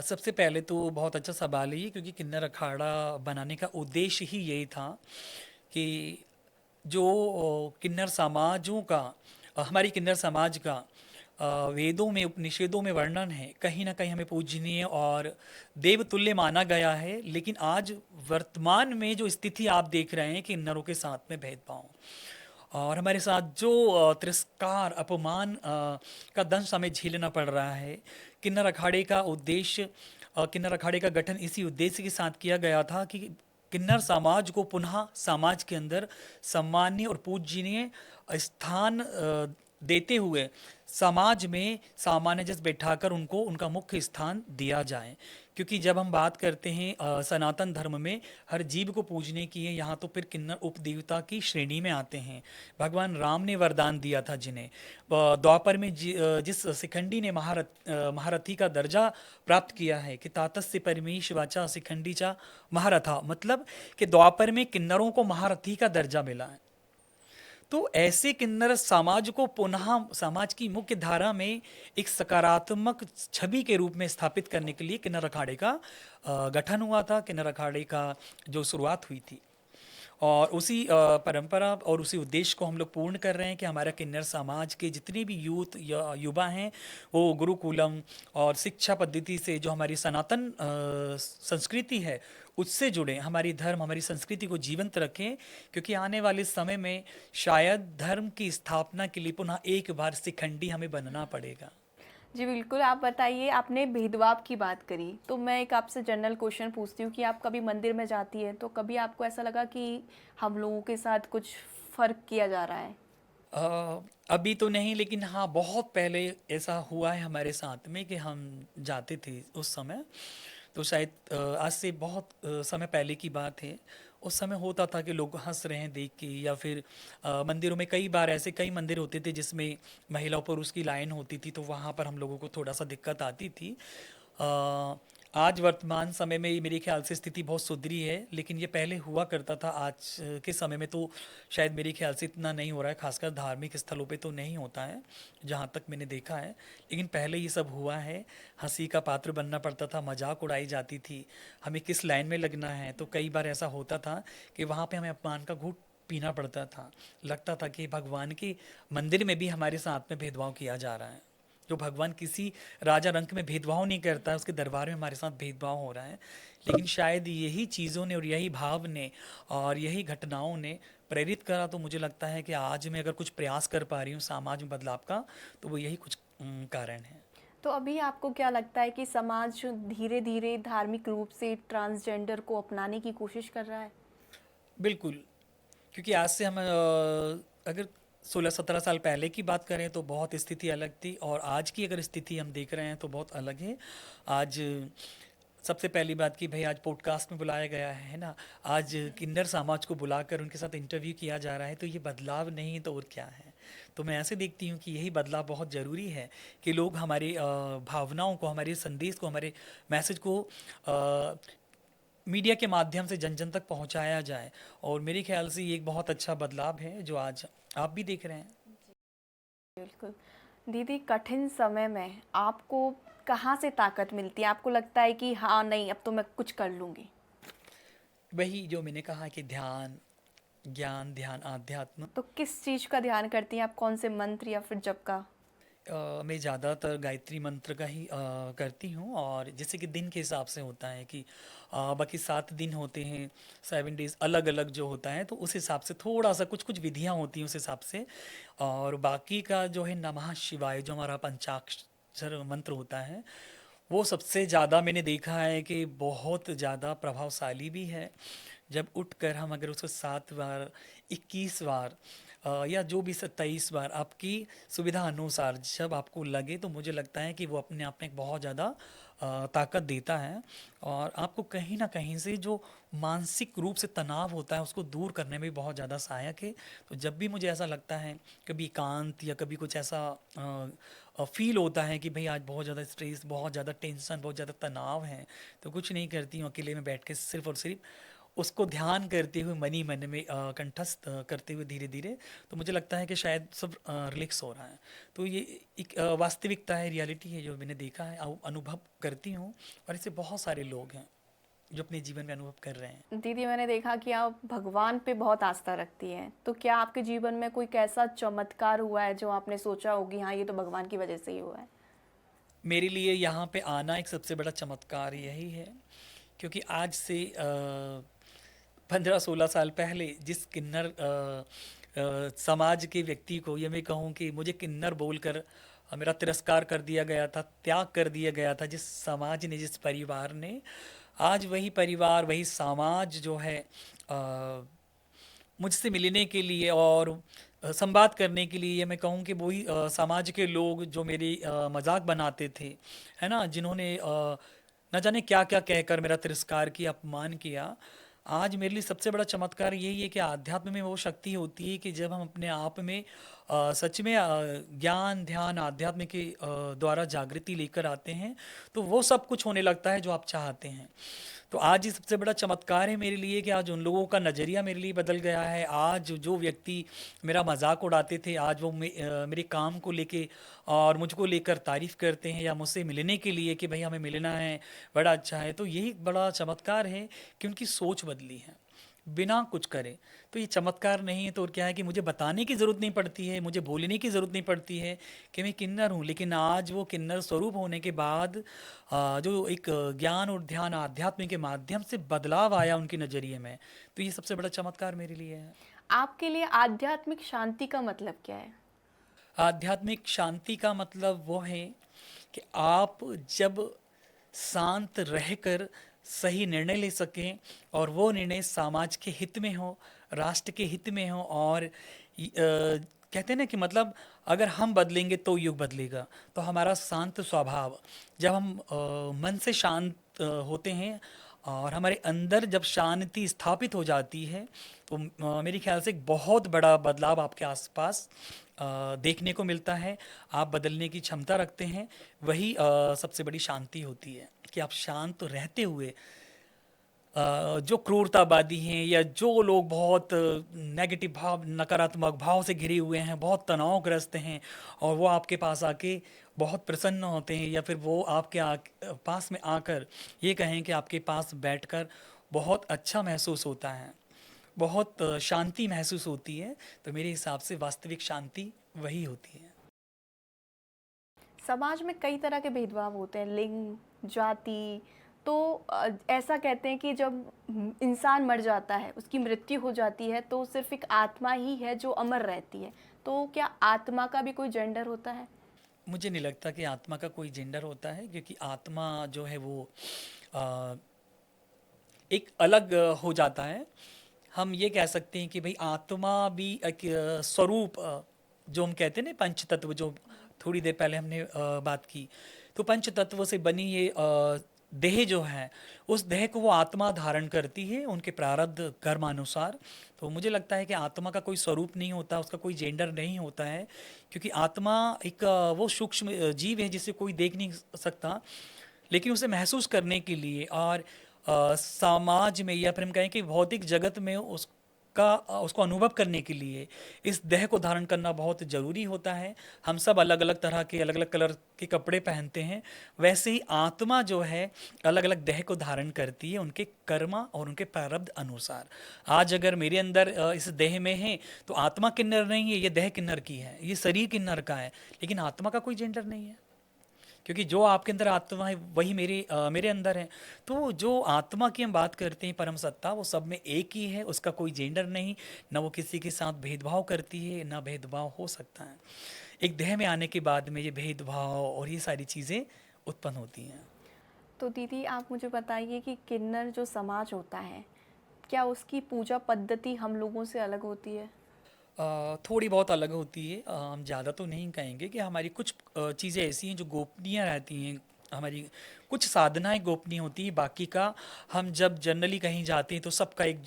सबसे पहले तो बहुत अच्छा सवाल है ये, क्योंकि किन्नर अखाड़ा बनाने का उद्देश्य ही यही था कि जो किन्नर समाजों का, हमारी किन्नर समाज का वेदों में उपनिषदों में वर्णन है, कहीं ना कहीं हमें पूजनीय और देवतुल्य माना गया है। लेकिन आज वर्तमान में जो स्थिति आप देख रहे हैं, किन्नरों के साथ में भेदभाव और हमारे साथ जो तिरस्कार अपमान का दंश हमें झेलना पड़ रहा है। किन्नर अखाड़े का उद्देश्य, किन्नर अखाड़े का गठन इसी उद्देश्य के साथ किया गया था कि किन्नर समाज को पुनः समाज के अंदर सम्माननीय और पूजनीय स्थान देते हुए समाज में सामंजस्य बैठाकर उनको उनका मुख्य स्थान दिया जाए। क्योंकि जब हम बात करते हैं सनातन धर्म में हर जीव को पूजने की है, यहाँ तो फिर किन्नर उपदेवता की श्रेणी में आते हैं। भगवान राम ने वरदान दिया था जिन्हें, द्वापर में जिस शिखंडी ने महारथी का दर्जा प्राप्त किया है कि तातस्य परमेश वाचा शिखंडी चा महारथा, मतलब कि द्वापर में किन्नरों को महारथी का दर्जा मिला है। तो ऐसे किन्नर समाज को पुनः समाज की मुख्य धारा में एक सकारात्मक छवि के रूप में स्थापित करने के लिए किन्नर अखाड़े का गठन हुआ था, किन्नर अखाड़े का जो शुरुआत हुई थी। और उसी परंपरा और उसी उद्देश्य को हम लोग पूर्ण कर रहे हैं कि हमारा किन्नर समाज के जितने भी यूथ या युवा हैं वो गुरुकुलम और शिक्षा पद्धति से जो हमारी सनातन संस्कृति है उससे जुड़े, हमारी धर्म हमारी संस्कृति को जीवंत रखें, क्योंकि आने वाले समय में शायद धर्म की स्थापना के लिए पुनः एक बार शिखंडी हमें बनना पड़ेगा। जी बिल्कुल, आप बताइए, आपने भेदभाव की बात करी, तो मैं एक आपसे जनरल क्वेश्चन पूछती हूँ कि आप कभी मंदिर में जाती है तो कभी आपको ऐसा लगा कि हम लोगों के साथ कुछ फ़र्क किया जा रहा है? अभी तो नहीं, लेकिन हाँ बहुत पहले ऐसा हुआ है हमारे साथ में कि हम जाते थे उस समय। तो शायद आज से बहुत समय पहले की बात है। उस समय होता था कि लोग हंस रहे हैं देख के, या फिर मंदिरों में कई बार ऐसे कई मंदिर होते थे जिसमें महिला और पुरुष की लाइन होती थी, तो वहाँ पर हम लोगों को थोड़ा सा दिक्कत आती थी। अ, आज वर्तमान समय में मेरे ख्याल से स्थिति बहुत सुधरी है, लेकिन ये पहले हुआ करता था। आज के समय में तो शायद मेरे ख्याल से इतना नहीं हो रहा है, खासकर धार्मिक स्थलों पे तो नहीं होता है जहाँ तक मैंने देखा है। लेकिन पहले ये सब हुआ है, हंसी का पात्र बनना पड़ता था, मजाक उड़ाई जाती थी, हमें किस लाइन में लगना है। तो कई बार ऐसा होता था कि वहाँ पे हमें अपमान का घूंट पीना पड़ता था। लगता था कि भगवान के मंदिर में भी हमारे साथ में भेदभाव किया जा रहा है। जो भगवान किसी राजा रंक में भेदभाव नहीं करता है, उसके दरबार में हमारे साथ भेदभाव हो रहा है। लेकिन शायद यही चीज़ों ने और यही भाव ने और यही घटनाओं ने प्रेरित करा। तो मुझे लगता है कि आज मैं अगर कुछ प्रयास कर पा रही हूँ समाज में बदलाव का, तो वो यही कुछ कारण है। तो अभी आपको क्या लगता है कि समाज धीरे-धीरे धार्मिक रूप से ट्रांसजेंडर को अपनाने की कोशिश कर रहा है? बिल्कुल, क्योंकि आज से हम अगर 16-17 साल पहले की बात करें तो बहुत स्थिति अलग थी, और आज की अगर स्थिति हम देख रहे हैं तो बहुत अलग है। आज सबसे पहली बात कि भाई आज पॉडकास्ट में बुलाया गया है ना, आज किन्नर समाज को बुलाकर उनके साथ इंटरव्यू किया जा रहा है, तो ये बदलाव नहीं तो और क्या है। तो मैं ऐसे देखती हूँ कि यही बदलाव बहुत ज़रूरी है कि लोग हमारी भावनाओं को, हमारे संदेश को, हमारे मैसेज को मीडिया के माध्यम से जन जन तक पहुंचाया जाए। और मेरे ख्याल से ये एक बहुत अच्छा बदलाव है जो आज आप भी देख रहे हैं। बिल्कुल। दीदी, कठिन समय में आपको कहाँ से ताकत मिलती है? आपको लगता है कि हाँ, नहीं, अब तो मैं कुछ कर लूँगी? वही जो मैंने कहा कि ध्यान, ज्ञान, ध्यान, आध्यात्म। तो किस चीज़ का ध्यान करती हैं आप? कौन से मंत्र या फिर जप का? मैं ज़्यादातर गायत्री मंत्र का ही करती हूँ, और जैसे कि दिन के हिसाब से होता है कि बाकी 7 दिन होते हैं, 7 डेज अलग अलग जो होता है, तो उस हिसाब से थोड़ा सा कुछ कुछ विधियाँ होती हैं उस हिसाब से। और बाकी का जो है नमः शिवाय जो हमारा पंचाक्षर मंत्र होता है, वो सबसे ज़्यादा मैंने देखा है कि बहुत ज़्यादा प्रभावशाली भी है। जब उठकर हम अगर उसको 7 बार, 21 बार या जो भी 27 बार आपकी सुविधा अनुसार जब आपको लगे, तो मुझे लगता है कि वो अपने आप में एक बहुत ज़्यादा ताकत देता है। और आपको कहीं ना कहीं से जो मानसिक रूप से तनाव होता है उसको दूर करने में भी बहुत ज़्यादा सहायक है। तो जब भी मुझे ऐसा लगता है, कभी एकांत या कभी कुछ ऐसा फील होता है कि भाई आज बहुत ज़्यादा स्ट्रेस, बहुत ज़्यादा टेंशन, बहुत ज़्यादा तनाव है, तो कुछ नहीं करती हूँ, अकेले में बैठ के सिर्फ और सिर्फ उसको ध्यान करते हुए मन ही मन में कंठस्थ करते हुए धीरे धीरे, तो मुझे लगता है कि शायद सब रिलैक्स हो रहा है। तो ये एक वास्तविकता है, रियलिटी है जो मैंने देखा है, अनुभव करती हूँ। और ऐसे बहुत सारे लोग हैं जो अपने जीवन में अनुभव कर रहे हैं। दीदी, मैंने देखा कि आप भगवान पे बहुत आस्था रखती हैं। तो क्या आपके जीवन में कोई कैसा चमत्कार हुआ है जो आपने सोचा होगी, हाँ, ये तो भगवान की वजह से ही हुआ है? मेरे लिए यहाँ पे आना एक सबसे बड़ा चमत्कार यही है, क्योंकि आज से 15-16 साल पहले जिस किन्नर समाज के व्यक्ति को, ये मैं कहूँ कि मुझे किन्नर बोलकर मेरा तिरस्कार कर दिया गया था, त्याग कर दिया गया था, जिस समाज ने, जिस परिवार ने, आज वही परिवार, वही समाज जो है मुझसे मिलने के लिए और संवाद करने के लिए, ये मैं कहूँ कि वही समाज के लोग जो मेरी मजाक बनाते थे, है ना, जिन्होंने न जाने क्या क्या कहकर मेरा तिरस्कार किया, अपमान किया, आज मेरे लिए सबसे बड़ा चमत्कार यही है कि आध्यात्म में वो शक्ति होती है कि जब हम अपने आप में सच में ज्ञान, ध्यान, आध्यात्म के द्वारा जागृति लेकर आते हैं, तो वो सब कुछ होने लगता है जो आप चाहते हैं। तो आज ये सबसे बड़ा चमत्कार है मेरे लिए कि आज उन लोगों का नज़रिया मेरे लिए बदल गया है। आज जो व्यक्ति मेरा मजाक उड़ाते थे, आज वो मेरे काम को लेके और मुझको लेकर तारीफ करते हैं, या मुझसे मिलने के लिए कि भाई हमें मिलना है, बड़ा अच्छा है। तो यही बड़ा चमत्कार है कि उनकी सोच बदली है। बिना कुछ करे। तो ये चमत्कार नहीं है तो और क्या है कि मुझे बताने की ज़रूरत नहीं पड़ती है, मुझे बोलने की ज़रूरत नहीं पड़ती है कि मैं किन्नर हूँ। लेकिन आज वो किन्नर स्वरूप होने के बाद जो एक ज्ञान और ध्यान आध्यात्म के माध्यम से बदलाव आया उनके नज़रिए में, तो ये सबसे बड़ा चमत्कार मेरे लिए है। आपके लिए आध्यात्मिक शांति का मतलब क्या है? आध्यात्मिक शांति का मतलब वो है कि आप जब शांत रहकर सही निर्णय ले सकें और वो निर्णय समाज के हित में हो, राष्ट्र के हित में हो और कहते हैं ना कि मतलब अगर हम बदलेंगे तो युग बदलेगा। तो हमारा शांत स्वभाव, जब हम मन से शांत होते हैं और हमारे अंदर जब शांति स्थापित हो जाती है तो मेरे ख्याल से एक बहुत बड़ा बदलाव आपके आसपास देखने को मिलता है। आप बदलने की क्षमता रखते हैं, वही सबसे बड़ी शांति होती है कि आप शांत रहते हुए जो क्रूरतावादी हैं या जो लोग बहुत नेगेटिव भाव, नकारात्मक भाव से घिरे हुए हैं, बहुत तनावग्रस्त हैं और वो आपके पास आके बहुत प्रसन्न होते हैं या फिर वो आपके पास में आकर ये कहें कि आपके पास बैठकर बहुत अच्छा महसूस होता है, बहुत शांति महसूस होती है। तो मेरे हिसाब से वास्तविक शांति वही होती है। समाज में कई तरह के भेदभाव होते हैं, लिंग, जाति। तो ऐसा कहते हैं कि जब इंसान मर जाता है, उसकी मृत्यु हो जाती है, तो सिर्फ एक आत्मा ही है जो अमर रहती है। तो क्या आत्मा का भी कोई जेंडर होता है? मुझे नहीं लगता कि आत्मा का कोई जेंडर होता है, क्योंकि आत्मा जो है वो अ, एक अलग हो जाता है। हम ये कह सकते हैं कि भाई आत्मा भी एक स्वरूप, जो हम कहते हैं ना पंच तत्व, जो थोड़ी देर पहले हमने बात की, तो पंच तत्व से बनी ये देह जो है, उस देह को वो आत्मा धारण करती है उनके प्रारब्ध कर्म अनुसार। तो मुझे लगता है कि आत्मा का कोई स्वरूप नहीं होता, उसका कोई जेंडर नहीं होता है, क्योंकि आत्मा एक वो सूक्ष्म जीव है जिसे कोई देख नहीं सकता, लेकिन उसे महसूस करने के लिए और समाज में या फिर हम कहें कि भौतिक जगत में उसको अनुभव करने के लिए इस देह को धारण करना बहुत ज़रूरी होता है। हम सब अलग अलग तरह के अलग अलग कलर के कपड़े पहनते हैं, वैसे ही आत्मा जो है अलग अलग देह को धारण करती है उनके कर्म और उनके प्रारब्ध अनुसार। आज अगर मेरे अंदर इस देह में है तो आत्मा किन्नर नहीं है, ये देह किन्नर की है, ये शरीर किन्नर का है, लेकिन आत्मा का कोई जेंडर नहीं है, क्योंकि जो आपके अंदर आत्मा है वही मेरे अंदर है। तो जो आत्मा की हम बात करते हैं परम सत्ता, वो सब में एक ही है, उसका कोई जेंडर नहीं, ना वो किसी के साथ भेदभाव करती है ना भेदभाव हो सकता है। एक देह में आने के बाद में ये भेदभाव और ये सारी चीज़ें उत्पन्न होती हैं। तो दीदी, आप मुझे बताइए कि किन्नर जो समाज होता है, क्या उसकी पूजा पद्धति हम लोगों से अलग होती है? थोड़ी बहुत अलग होती है। हम ज़्यादा तो नहीं कहेंगे कि हमारी कुछ चीज़ें ऐसी हैं जो गोपनीय रहती हैं, हमारी कुछ साधनाएं गोपनीय होती हैं, बाकी का हम जब जनरली कहीं जाते हैं तो सबका एक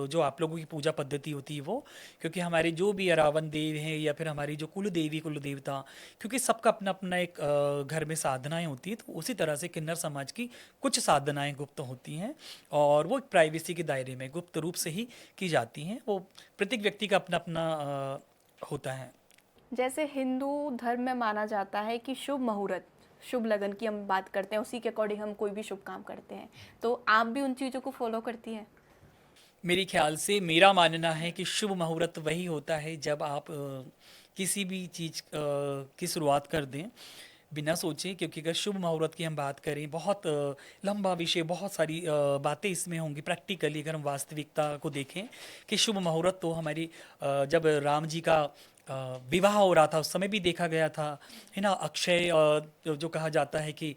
जो आप लोगों की पूजा पद्धति होती है वो, क्योंकि हमारे जो भी अरावन देव हैं या फिर हमारी जो कुल देवी कुल देवता, क्योंकि सबका अपना अपना एक घर में साधनाएं होती हैं, तो उसी तरह से किन्नर समाज की कुछ साधनाएं गुप्त होती हैं और वो प्राइवेसी के दायरे में गुप्त रूप से ही की जाती हैं। वो प्रत्येक व्यक्ति का अपना अपना होता है। जैसे हिंदू धर्म में माना जाता है कि शुभ मुहूर्त, शुभ लगन की हम बात करते हैं, उसी के अकॉर्डिंग हम कोई भी शुभ काम करते हैं। तो आप भी उन चीज़ों को फॉलो करती हैं? मेरे ख्याल से मेरा मानना है कि शुभ मुहूर्त वही होता है जब आप किसी भी चीज़ की शुरुआत कर दें बिना सोचे, क्योंकि अगर शुभ मुहूर्त की हम बात करें, बहुत लंबा विषय, बहुत सारी बातें इसमें होंगी। प्रैक्टिकली अगर हम वास्तविकता को देखें कि शुभ मुहूर्त तो हमारी जब राम जी का विवाह हो रहा था उस समय भी देखा गया था, है ना। अक्षय जो कहा जाता है कि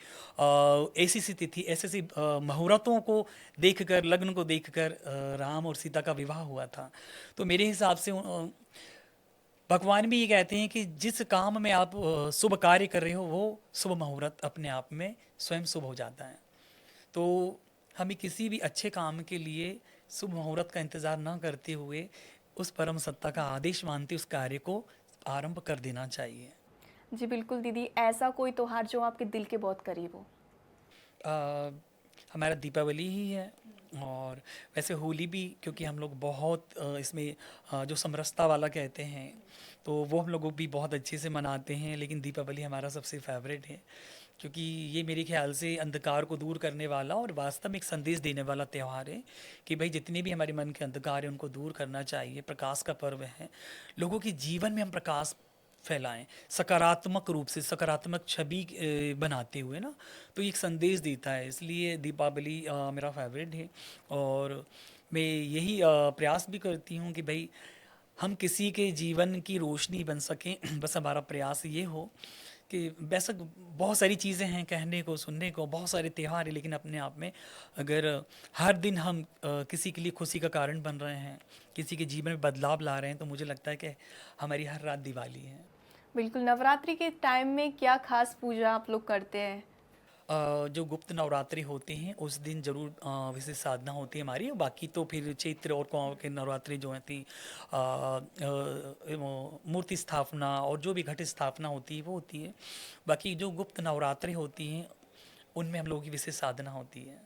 ऐसी सी तिथि, ऐसे सी मुहूर्तों को देखकर, लग्न को देखकर राम और सीता का विवाह हुआ था। तो मेरे हिसाब से भगवान भी ये कहते हैं कि जिस काम में आप शुभ कार्य कर रहे हो वो शुभ मुहूर्त अपने आप में स्वयं शुभ हो जाता है। तो हमें किसी भी अच्छे काम के लिए शुभ मुहूर्त का इंतज़ार न करते हुए उस परम सत्ता का आदेश मानते उस कार्य को आरंभ कर देना चाहिए। जी बिल्कुल दीदी, ऐसा कोई त्योहार जो आपके दिल के बहुत करीब हो? अ, हमारा दीपावली ही है, और वैसे होली भी, क्योंकि हम लोग बहुत इसमें जो समरसता वाला कहते हैं तो वो हम लोग भी बहुत अच्छे से मनाते हैं, लेकिन दीपावली हमारा सबसे फेवरेट है। क्योंकि ये मेरे ख्याल से अंधकार को दूर करने वाला और वास्तव में एक संदेश देने वाला त्यौहार है कि भाई जितने भी हमारे मन के अंधकार है उनको दूर करना चाहिए। प्रकाश का पर्व है, लोगों के जीवन में हम प्रकाश फैलाएं सकारात्मक रूप से, सकारात्मक छवि बनाते हुए ना, तो ये एक संदेश देता है। इसलिए दीपावली मेरा फेवरेट है और मैं यही प्रयास भी करती हूँ कि भाई हम किसी के जीवन की रोशनी बन सकें। बस हमारा प्रयास ये हो कि वैसा बहुत सारी चीज़ें हैं कहने को, सुनने को, बहुत सारे त्योहार हैं, लेकिन अपने आप में अगर हर दिन हम किसी के लिए खुशी का कारण बन रहे हैं, किसी के जीवन में बदलाव ला रहे हैं, तो मुझे लगता है कि हमारी हर रात दिवाली है। बिल्कुल, नवरात्रि के टाइम में क्या खास पूजा आप लोग करते हैं? जो गुप्त नवरात्रि होते हैं उस दिन जरूर विशेष साधना होती है हमारी। बाकी तो फिर चैत्र और कुआं के नवरात्रि जो होती वो मूर्ति स्थापना और जो भी घट स्थापना होती है वो होती है। बाकी जो गुप्त नवरात्रि होती हैं उनमें हम लोगों की विशेष साधना होती है।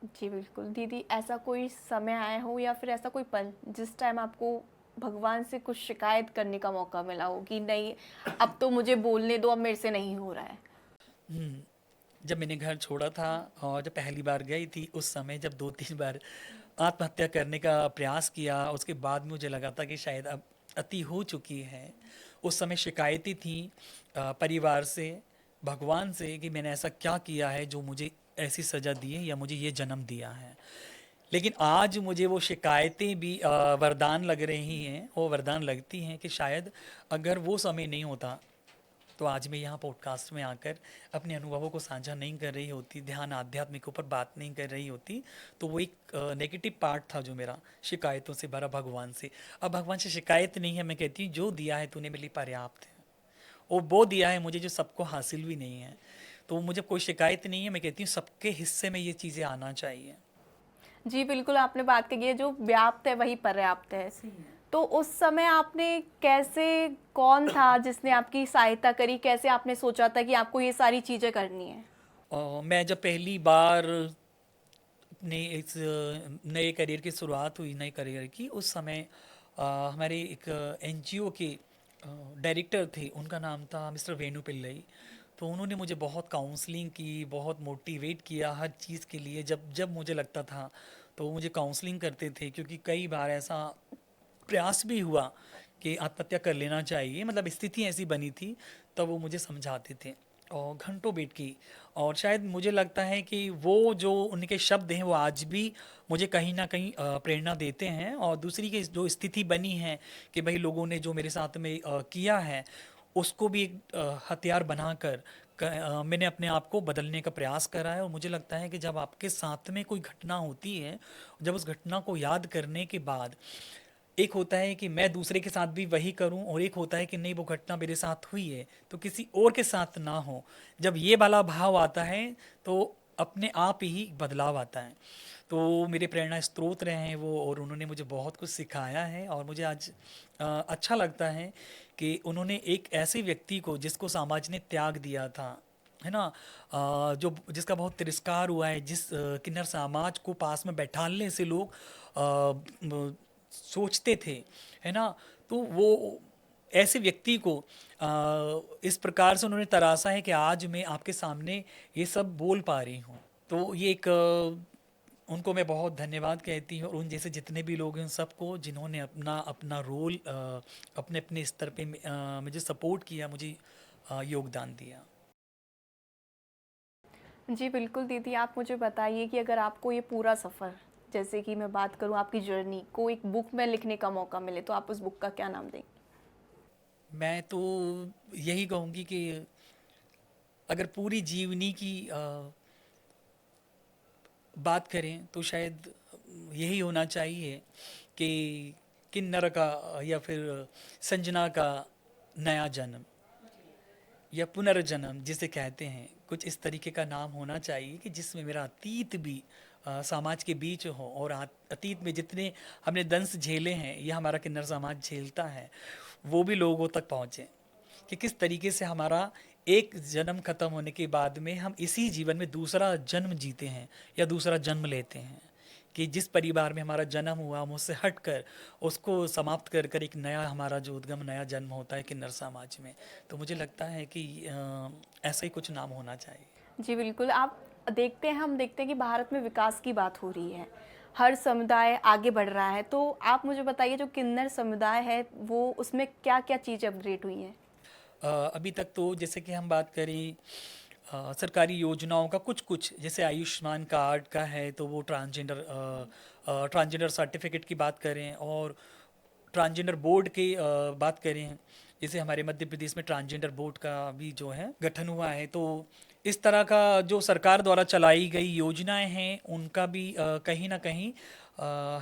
जी बिल्कुल। दीदी, ऐसा कोई समय आया हो या फिर ऐसा कोई पल जिस टाइम आपको भगवान से कुछ शिकायत करने का मौका मिला हो कि नहीं, अब तो मुझे बोलने दो, अब मेरे से नहीं हो रहा है? हम्म, जब मैंने घर छोड़ा था और जब पहली बार गई थी, उस समय जब 2-3 बार आत्महत्या करने का प्रयास किया, उसके बाद मुझे लगा था कि शायद अब अति हो चुकी है। उस समय शिकायतें थी परिवार से, भगवान से कि मैंने ऐसा क्या किया है जो मुझे ऐसी सज़ा दी है या मुझे ये जन्म दिया है। लेकिन आज मुझे वो शिकायतें भी वरदान लग रही हैं, वो वरदान लगती हैं कि शायद अगर वो समय नहीं होता तो आज मैं यहाँ पॉडकास्ट में आकर अपने अनुभवों को साझा नहीं कर रही होती, ध्यान आध्यात्मिक के ऊपर बात नहीं कर रही होती। तो वो एक नेगेटिव पार्ट था जो मेरा, शिकायतों से भरा भगवान से। अब भगवान से शिकायत नहीं है, मैं कहती हूँ जो दिया है तूने मेरे लिए पर्याप्त है, और वो दिया है मुझे जो सबको हासिल भी नहीं है। तो मुझे कोई शिकायत नहीं है, मैं कहती हूँ सबके हिस्से में ये चीज़ें आना चाहिए। जी बिल्कुल, आपने बात कही है, जो व्याप्त है वही पर्याप्त है। तो उस समय आपने कैसे, कौन था जिसने आपकी सहायता करी? कैसे आपने सोचा था कि आपको ये सारी चीज़ें करनी है? मैं जब पहली बार अपने इस नए करियर की शुरुआत हुई, नए करियर की, उस समय हमारे एक एनजीओ के डायरेक्टर थे, उनका नाम था मिस्टर वेणु पिल्लई। तो उन्होंने मुझे बहुत काउंसलिंग की, बहुत मोटिवेट किया हर चीज़ के लिए। जब जब मुझे लगता था तो वो मुझे काउंसलिंग करते थे, क्योंकि कई बार ऐसा प्रयास भी हुआ कि आत्महत्या कर लेना चाहिए, मतलब स्थिति ऐसी बनी थी, तब वो मुझे समझाते थे और घंटों बैठ के। और शायद मुझे लगता है कि वो जो उनके शब्द हैं वो आज भी मुझे कहीं ना कहीं प्रेरणा देते हैं। और दूसरी की जो स्थिति बनी है कि भाई लोगों ने जो मेरे साथ में किया है उसको भी एक हथियार बनाकर मैंने अपने आप को बदलने का प्रयास करा है। और मुझे लगता है कि जब आपके साथ में कोई घटना होती है, जब उस घटना को याद करने के बाद एक होता है कि मैं दूसरे के साथ भी वही करूं, और एक होता है कि नहीं वो घटना मेरे साथ हुई है तो किसी और के साथ ना हो। जब ये वाला भाव आता है तो अपने आप ही बदलाव आता है। तो मेरे प्रेरणा स्रोत रहे हैं वो, और उन्होंने मुझे बहुत कुछ सिखाया है। और मुझे आज अच्छा लगता है कि उन्होंने एक ऐसे व्यक्ति को जिसको समाज ने त्याग दिया था, है ना, जो जिसका बहुत तिरस्कार हुआ है, जिस किन्नर समाज को पास में बैठालने से लोग सोचते थे, है ना, तो वो ऐसे व्यक्ति को इस प्रकार से उन्होंने तराशा है कि आज मैं आपके सामने ये सब बोल पा रही हूँ। तो ये एक उनको मैं बहुत धन्यवाद कहती हूँ, और उन जैसे जितने भी लोग हैं उन सबको जिन्होंने अपना अपना रोल अपने अपने स्तर पे मुझे सपोर्ट किया, मुझे योगदान दिया। जी बिल्कुल दीदी, आप मुझे बताइए कि अगर आपको ये पूरा सफ़र, जैसे कि मैं बात करूँ आपकी जर्नी को एक बुक में लिखने का मौका मिले, तो आप उस बुक का क्या नाम देंगे? मैं तो यही कहूँगी कि अगर पूरी जीवनी की बात करें तो शायद यही होना चाहिए कि किन्नर का या फिर संजना का नया जन्म या पुनर्जन्म जिसे कहते हैं, कुछ इस तरीके का नाम होना चाहिए कि जिसमें मेरा अतीत भी समाज के बीच हो, और अतीत में जितने हमने दंश झेले हैं ये हमारा किन्नर समाज झेलता है, वो भी लोगों तक पहुँचे। कि किस तरीके से हमारा एक जन्म खत्म होने के बाद में हम इसी जीवन में दूसरा जन्म जीते हैं या दूसरा जन्म लेते हैं, कि जिस परिवार में हमारा जन्म हुआ हम उससे हटकर उसको समाप्त कर कर एक नया हमारा जो उद्गम नया जन्म होता है किन्नर समाज में। तो मुझे लगता है कि ऐसा ही कुछ नाम होना चाहिए। जी बिल्कुल। आप देखते हैं, हम देखते हैं कि भारत में विकास की बात हो रही है, हर समुदाय आगे बढ़ रहा है। तो आप मुझे बताइए, जो किन्नर समुदाय है वो उसमें क्या क्या चीज़ें अपग्रेड हुई हैं? अभी तक तो जैसे कि हम बात करें सरकारी योजनाओं का कुछ कुछ जैसे आयुष्मान कार्ड का है तो वो ट्रांसजेंडर सर्टिफिकेट की बात करें और ट्रांसजेंडर बोर्ड की बात करें, जैसे हमारे मध्य प्रदेश में ट्रांसजेंडर बोर्ड का भी जो है गठन हुआ है। तो इस तरह का जो सरकार द्वारा चलाई गई योजनाएं हैं उनका भी कहीं ना कहीं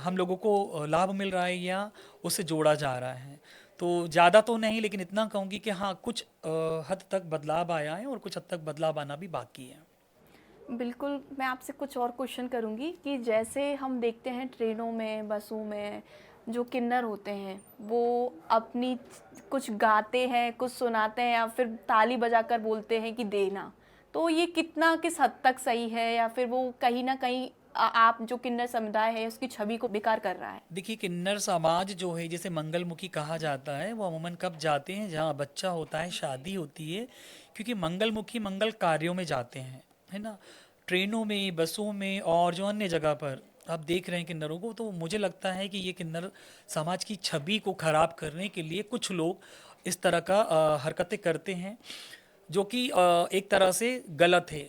हम लोगों को लाभ मिल रहा है या उससे जोड़ा जा रहा है। तो ज़्यादा तो नहीं लेकिन इतना कहूँगी कि हाँ कुछ हद तक बदलाव आया है और कुछ हद तक बदलाव आना भी बाकी है। बिल्कुल, मैं आपसे कुछ और क्वेश्चन करूँगी कि जैसे हम देखते हैं ट्रेनों में, बसों में, जो किन्नर होते हैं, वो अपनी कुछ गाते हैं, कुछ सुनाते हैं या फिर ताली बजाकर बोलते हैं कि देना। तो ये कितना किस हद तक सही है, या फिर वो कहीं न कहीं आप जो किन्नर समुदाय है उसकी छवि को बेकार कर रहा है? देखिए किन्नर समाज जो है जिसे मंगलमुखी कहा जाता है वो अमूमन कब जाते हैं जहाँ बच्चा होता है शादी होती है, क्योंकि मंगलमुखी मंगल कार्यों में जाते हैं, है ना। ट्रेनों में बसों में और जो अन्य जगह पर आप देख रहे हैं किन्नरों को, तो मुझे लगता है कि ये किन्नर समाज की छवि को खराब करने के लिए कुछ लोग इस तरह का हरकतें करते हैं जो कि एक तरह से गलत है।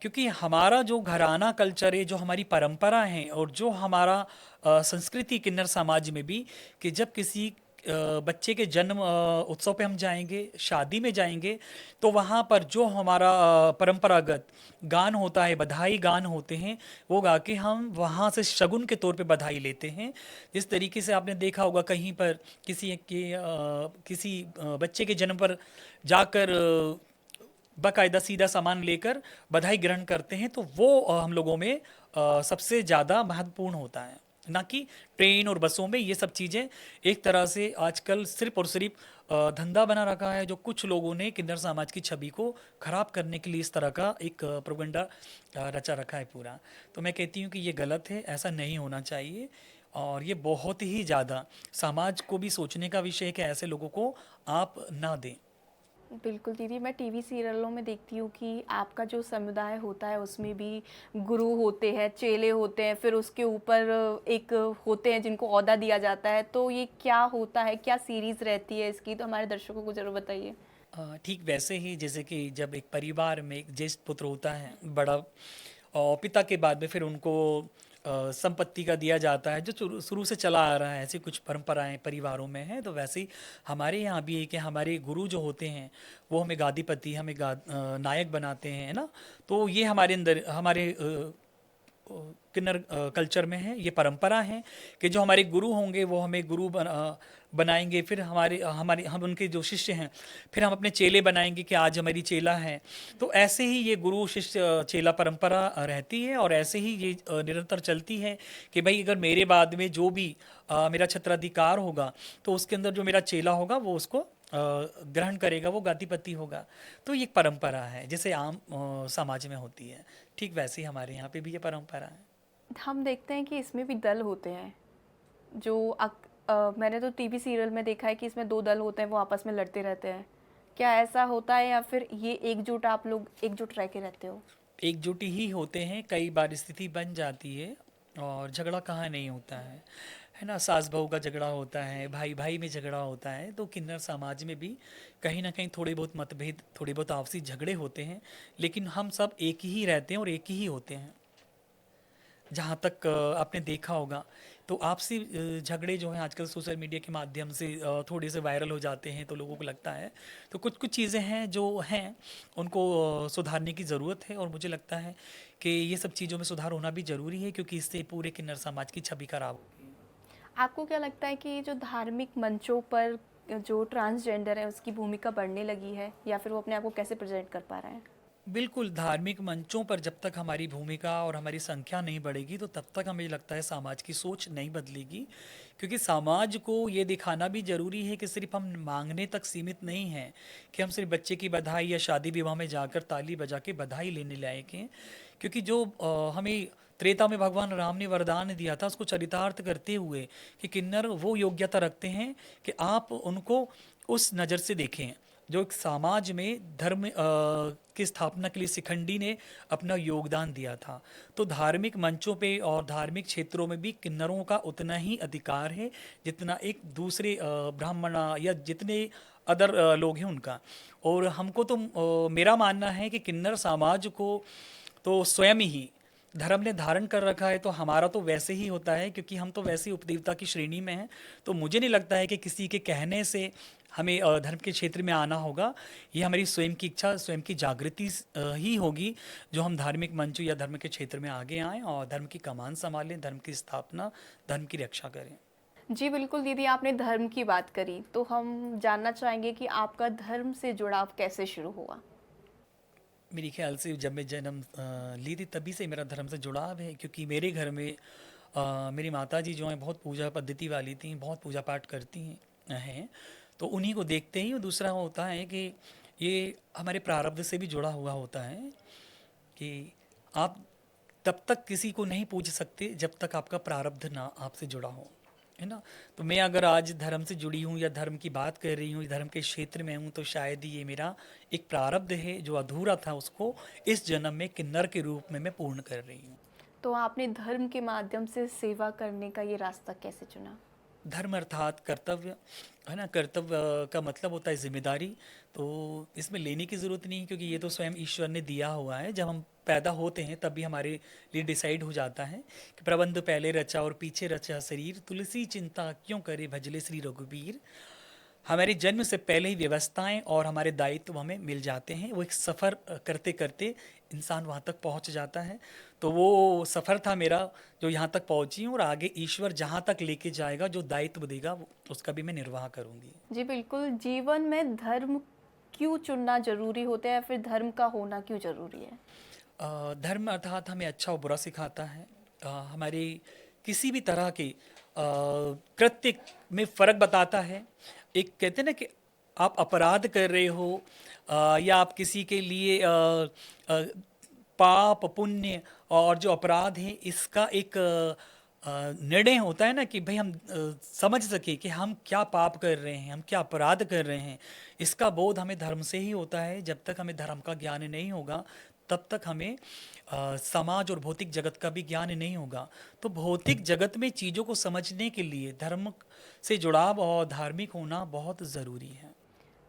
क्योंकि हमारा जो घराना कल्चर है, जो हमारी परंपरा है और जो हमारा संस्कृति किन्नर समाज में भी, कि जब किसी बच्चे के जन्म उत्सव पे हम जाएंगे, शादी में जाएंगे, तो वहाँ पर जो हमारा परंपरागत गान होता है, बधाई गान होते हैं, वो गा के हम वहाँ से शगुन के तौर पे बधाई लेते हैं। जिस तरीके से आपने देखा होगा कहीं पर किसी बच्चे के जन्म पर जाकर बाकायदा सीधा सामान लेकर बधाई ग्रहण करते हैं, तो वो हम लोगों में सबसे ज़्यादा महत्वपूर्ण होता है, ना कि ट्रेन और बसों में ये सब चीज़ें एक तरह से आजकल सिर्फ और सिर्फ धंधा बना रखा है, जो कुछ लोगों ने किन्नर समाज की छवि को खराब करने के लिए इस तरह का एक प्रोपेगेंडा रचा रखा है पूरा। तो मैं कहती हूँ कि ये गलत है, ऐसा नहीं होना चाहिए और ये बहुत ही ज़्यादा समाज को भी सोचने का विषय है कि ऐसे लोगों को आप ना दें। बिल्कुल दीदी, मैं टीवी सीरियलों में देखती हूँ कि आपका जो समुदाय होता है उसमें भी गुरु होते हैं, चेले होते हैं, फिर उसके ऊपर एक होते हैं जिनको ओहदा दिया जाता है। तो ये क्या होता है, क्या सीरीज़ रहती है इसकी? तो हमारे दर्शकों को ज़रूर बताइए। ठीक वैसे ही जैसे कि जब एक परिवार में एक ज्येष्ठ पुत्र होता है बड़ा, और पिता के बाद में फिर उनको संपत्ति का दिया जाता है, जो शुरू शुरू से चला आ रहा है, ऐसी कुछ परंपराएं परिवारों में हैं। तो वैसे ही हमारे यहाँ भी है कि हमारे गुरु जो होते हैं वो हमें गादीपति, नायक बनाते हैं, है ना। तो ये हमारे अंदर हमारे किन्नर कल्चर में है, ये परंपरा है कि जो हमारे गुरु होंगे वो हमें बनाएंगे, फिर हमारे हमारे हम उनके जो शिष्य हैं फिर हम अपने चेले बनाएंगे कि आज हमारी चेला है। तो ऐसे ही ये गुरु शिष्य चेला परंपरा रहती है और ऐसे ही ये निरंतर चलती है कि भाई अगर मेरे बाद में जो भी मेरा छत्राधिकार होगा तो उसके अंदर जो मेरा चेला होगा वो उसको ग्रहण करेगा, वो गादीपति होगा। तो ये एक परंपरा है जैसे आम समाज में होती है, ठीक वैसे ही हमारे यहाँ पे भी ये परंपरा है। हम देखते हैं कि इसमें भी दल होते हैं, जो मैंने तो टीवी सीरियल में देखा है कि इसमें 2 दल होते हैं, वो आपस में लड़ते रहते हैं। क्या ऐसा होता है, या फिर ये एकजुट, आप लोग एकजुट रह के रहते हो? एकजुट ही होते हैं, कई बार स्थिति बन जाती है और झगड़ा कहाँ नहीं होता है ना। सास बहू का झगड़ा होता है, भाई भाई में झगड़ा होता है। तो किन्नर समाज में भी कहीं ना कहीं थोड़े बहुत मतभेद, थोड़े बहुत आपसी झगड़े होते हैं, लेकिन हम सब एक ही रहते हैं और एक ही होते हैं। जहाँ तक आपने देखा होगा तो आपसी झगड़े जो हैं आजकल सोशल मीडिया के माध्यम से थोड़े से वायरल हो जाते हैं, तो लोगों को लगता है तो कुछ कुछ चीज़ें हैं जो हैं उनको सुधारने की ज़रूरत है। और मुझे लगता है कि ये सब चीज़ों में सुधार होना भी ज़रूरी है, क्योंकि इससे पूरे किन्नर समाज की छवि खराब होगी। आपको क्या लगता है कि जो धार्मिक मंचों पर जो ट्रांसजेंडर है उसकी भूमिका बढ़ने लगी है, या फिर वो अपने आप को कैसे प्रेजेंट कर पा रहे हैं? बिल्कुल, धार्मिक मंचों पर जब तक हमारी भूमिका और हमारी संख्या नहीं बढ़ेगी तो तब तक हमें लगता है समाज की सोच नहीं बदलेगी। क्योंकि समाज को ये दिखाना भी ज़रूरी है कि सिर्फ हम मांगने तक सीमित नहीं हैं, कि हम सिर्फ बच्चे की बधाई या शादी विवाह में जाकर ताली बजा के बधाई लेने लायक हैं। क्योंकि जो हमें त्रेता में भगवान राम ने वरदान दिया था उसको चरितार्थ करते हुए कि किन्नर वो योग्यता रखते हैं कि आप उनको उस नज़र से देखें। जो एक समाज में धर्म की स्थापना के लिए शिखंडी ने अपना योगदान दिया था। तो धार्मिक मंचों पे और धार्मिक क्षेत्रों में भी किन्नरों का उतना ही अधिकार है जितना एक दूसरे ब्राह्मण या जितने अदर लोग हैं उनका। और हमको तो मेरा मानना है कि किन्नर समाज को तो स्वयं ही धर्म ने धारण कर रखा है, तो हमारा तो वैसे ही होता है क्योंकि हम तो वैसे ही उपदेवता की श्रेणी में हैं। तो मुझे नहीं लगता है कि किसी के कहने से हमें धर्म के क्षेत्र में आना होगा। ये हमारी स्वयं की इच्छा, स्वयं की जागृति ही होगी जो हम धार्मिक मंच या धर्म के क्षेत्र में आगे आएँ और धर्म की कमान संभालें, धर्म की स्थापना, धर्म की रक्षा करें। जी बिल्कुल दीदी, आपने धर्म की बात करी तो हम जानना चाहेंगे कि आपका धर्म से जुड़ाव कैसे शुरू हुआ। मेरे ख्याल से जब मैं जन्म ली थी तभी से मेरा धर्म से जुड़ाव है, क्योंकि मेरे घर में मेरी माता जी जो हैं बहुत पूजा पद्धति वाली थी, बहुत पूजा पाठ करती हैं। तो उन्हीं को देखते ही, और दूसरा होता है कि ये हमारे प्रारब्ध से भी जुड़ा हुआ होता है कि आप तब तक किसी को नहीं पूज सकते जब तक आपका प्रारब्ध ना आपसे जुड़ा हो, है ना। तो मैं अगर आज धर्म से जुड़ी हूँ या धर्म की बात कर रही हूँ, धर्म के क्षेत्र में हूँ, तो शायद ये मेरा एक प्रारब्ध है जो अधूरा था, उसको इस जन्म में किन्नर के रूप में मैं पूर्ण कर रही हूँ। तो आपने धर्म के माध्यम से सेवा करने का ये रास्ता कैसे चुना। धर्म अर्थात कर्तव्य, है ना। कर्तव्य का मतलब होता है जिम्मेदारी। तो इसमें लेने की ज़रूरत नहीं, क्योंकि ये तो स्वयं ईश्वर ने दिया हुआ है। जब हम पैदा होते हैं तब भी हमारे लिए डिसाइड हो जाता है कि प्रबंध पहले रचा और पीछे रचा शरीर, तुलसी चिंता क्यों करे भजले श्री रघुबीर। हमारे जन्म से पहले ही व्यवस्थाएं और हमारे दायित्व हमें मिल जाते हैं। वो एक सफ़र करते करते इंसान वहाँ तक पहुँच जाता है। तो वो सफ़र था मेरा जो यहाँ तक पहुँची हूँ, और आगे ईश्वर जहाँ तक लेके जाएगा, जो दायित्व देगा, उसका भी मैं निर्वाह करूँगी। जी बिल्कुल, जीवन में धर्म क्यों चुनना जरूरी होता है, फिर धर्म का होना क्यों जरूरी है। धर्म अर्थात हमें अच्छा और बुरा सिखाता है। हमारे किसी भी तरह के कृत्य में फ़र्क बताता है। एक कहते हैं ना कि आप अपराध कर रहे हो या आप किसी के लिए अ, पाप पुण्य और जो अपराध है इसका एक निर्णय होता है ना, कि भाई हम समझ सके कि हम क्या पाप कर रहे हैं, हम क्या अपराध कर रहे हैं। इसका बोध हमें धर्म से ही होता है। जब तक हमें धर्म का ज्ञान नहीं होगा तब तक हमें समाज और भौतिक जगत का भी ज्ञान नहीं होगा। तो भौतिक जगत में चीज़ों को समझने के लिए धर्म से जुड़ाव और धार्मिक होना बहुत ज़रूरी है।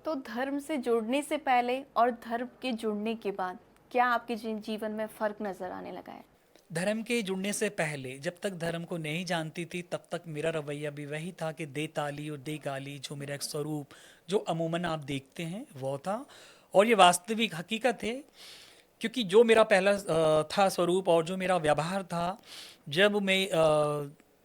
तो धर्म से जुड़ने से पहले और धर्म के जुड़ने के बाद क्या आपके जीवन में फर्क नजर आने लगा है। धर्म के जुड़ने से पहले जब तक धर्म को नहीं जानती थी तब तक मेरा रवैया भी वही था कि दे ताली और दे गाली, जो मेरा एक स्वरूप जो अमूमन आप देखते हैं वो था। और ये वास्तविक हकीकत है, क्योंकि जो मेरा पहला था स्वरूप और जो मेरा व्यवहार था, जब मैं